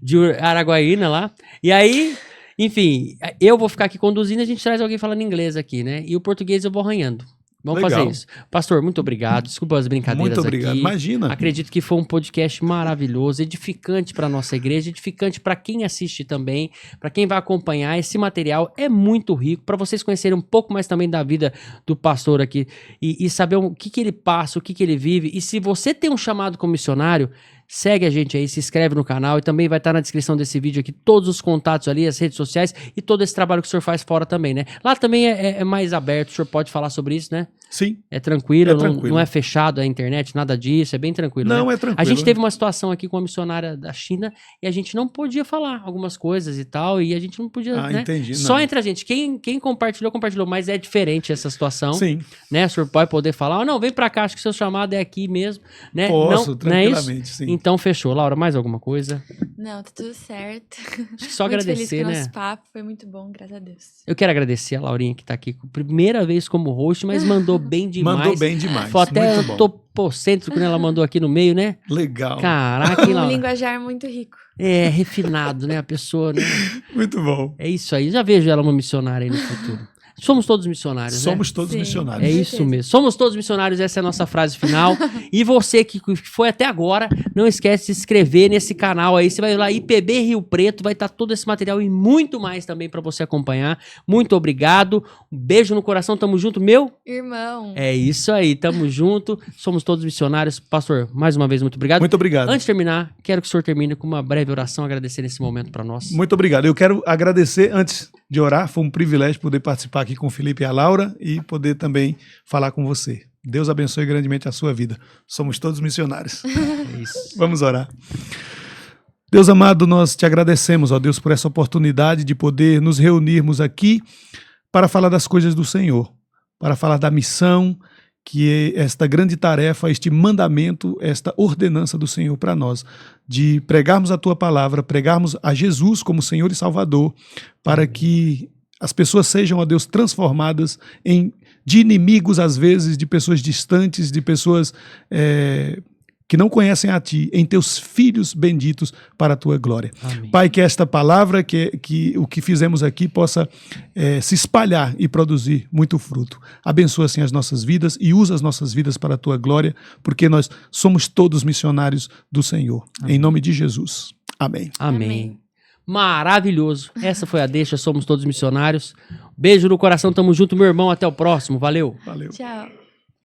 de Araguaína lá. E aí, enfim, eu vou ficar aqui conduzindo, a gente traz alguém falando inglês aqui, né? E o português eu vou arranhando. Vamos fazer isso. Pastor, muito obrigado. Desculpa as brincadeiras. Muito obrigado. Aqui. Imagina. Acredito que foi um podcast maravilhoso, edificante para nossa igreja, edificante para quem assiste também, para quem vai acompanhar. Esse material é muito rico para vocês conhecerem um pouco mais também da vida do pastor aqui e saber o que ele passa, o que ele vive. E se você tem um chamado como missionário, segue a gente aí, se inscreve no canal e também vai estar na descrição desse vídeo aqui todos os contatos ali, as redes sociais e todo esse trabalho que o senhor faz fora também, né? Lá também é mais aberto, o senhor pode falar sobre isso, né? Sim. É tranquilo, não é fechado a internet, nada disso, é bem tranquilo. Não, né? é tranquilo. A gente teve uma situação aqui com uma missionária da China e a gente não podia falar algumas coisas e tal, e a gente não podia, né? Entendi. Só entre a gente. Quem compartilhou, mas é diferente essa situação. Sim. Né? O senhor pode poder falar, não, vem pra cá, acho que seu chamado é aqui mesmo, né? Posso, não é isso? tranquilamente, sim. Então, fechou. Laura, mais alguma coisa? Não, tá tudo certo. Acho que só Muito feliz agradecer, com o né? nosso papo, foi muito bom, graças a Deus. Eu quero agradecer a Laurinha que tá aqui, primeira vez como host, mas mandou bem demais. Mandou bem demais. Foi até Muito bom. antropocêntrico quando ela mandou aqui no meio, né? Legal. Caraca, hein, Um Laura? linguajar muito rico. É, refinado, né? A pessoa, né? Muito bom. É isso aí. Já vejo ela uma missionária aí no futuro. Somos todos missionários, né? Somos todos Sim. missionários. É isso mesmo. Somos todos missionários, essa é a nossa frase final. E você que foi até agora, não esquece de se inscrever nesse canal aí. Você vai lá, IPB Rio Preto, vai estar todo esse material e muito mais também pra você acompanhar. Muito obrigado. Um beijo no coração, tamo junto, meu. Irmão. É isso aí, tamo junto. Somos todos missionários. Pastor, mais uma vez, muito obrigado. Muito obrigado. Antes de terminar, quero que o senhor termine com uma breve oração, agradecer nesse momento pra nós. Muito obrigado. Eu quero agradecer, antes de orar, foi um privilégio poder participar aqui com o Felipe e a Laura e poder também falar com você. Deus abençoe grandemente a sua vida. Somos todos missionários. É isso. Vamos orar. Deus amado, nós te agradecemos, ó Deus, por essa oportunidade de poder nos reunirmos aqui para falar das coisas do Senhor, para falar da missão, que é esta grande tarefa, este mandamento, esta ordenança do Senhor para nós, de pregarmos a tua palavra, pregarmos a Jesus como Senhor e Salvador, para que as pessoas sejam, ó Deus, transformadas de inimigos, às vezes, de pessoas distantes, de pessoas que não conhecem a Ti, em Teus filhos benditos para a Tua glória. Amém. Pai, que esta palavra, que o que fizemos aqui possa se espalhar e produzir muito fruto. Abençoa, assim, as nossas vidas e usa as nossas vidas para a Tua glória, porque nós somos todos missionários do Senhor. Em nome de Jesus. Amém. Amém. Amém. Maravilhoso. Essa foi a deixa, somos todos missionários. Beijo no coração, tamo junto, meu irmão. Até o próximo. Valeu. Valeu. Tchau.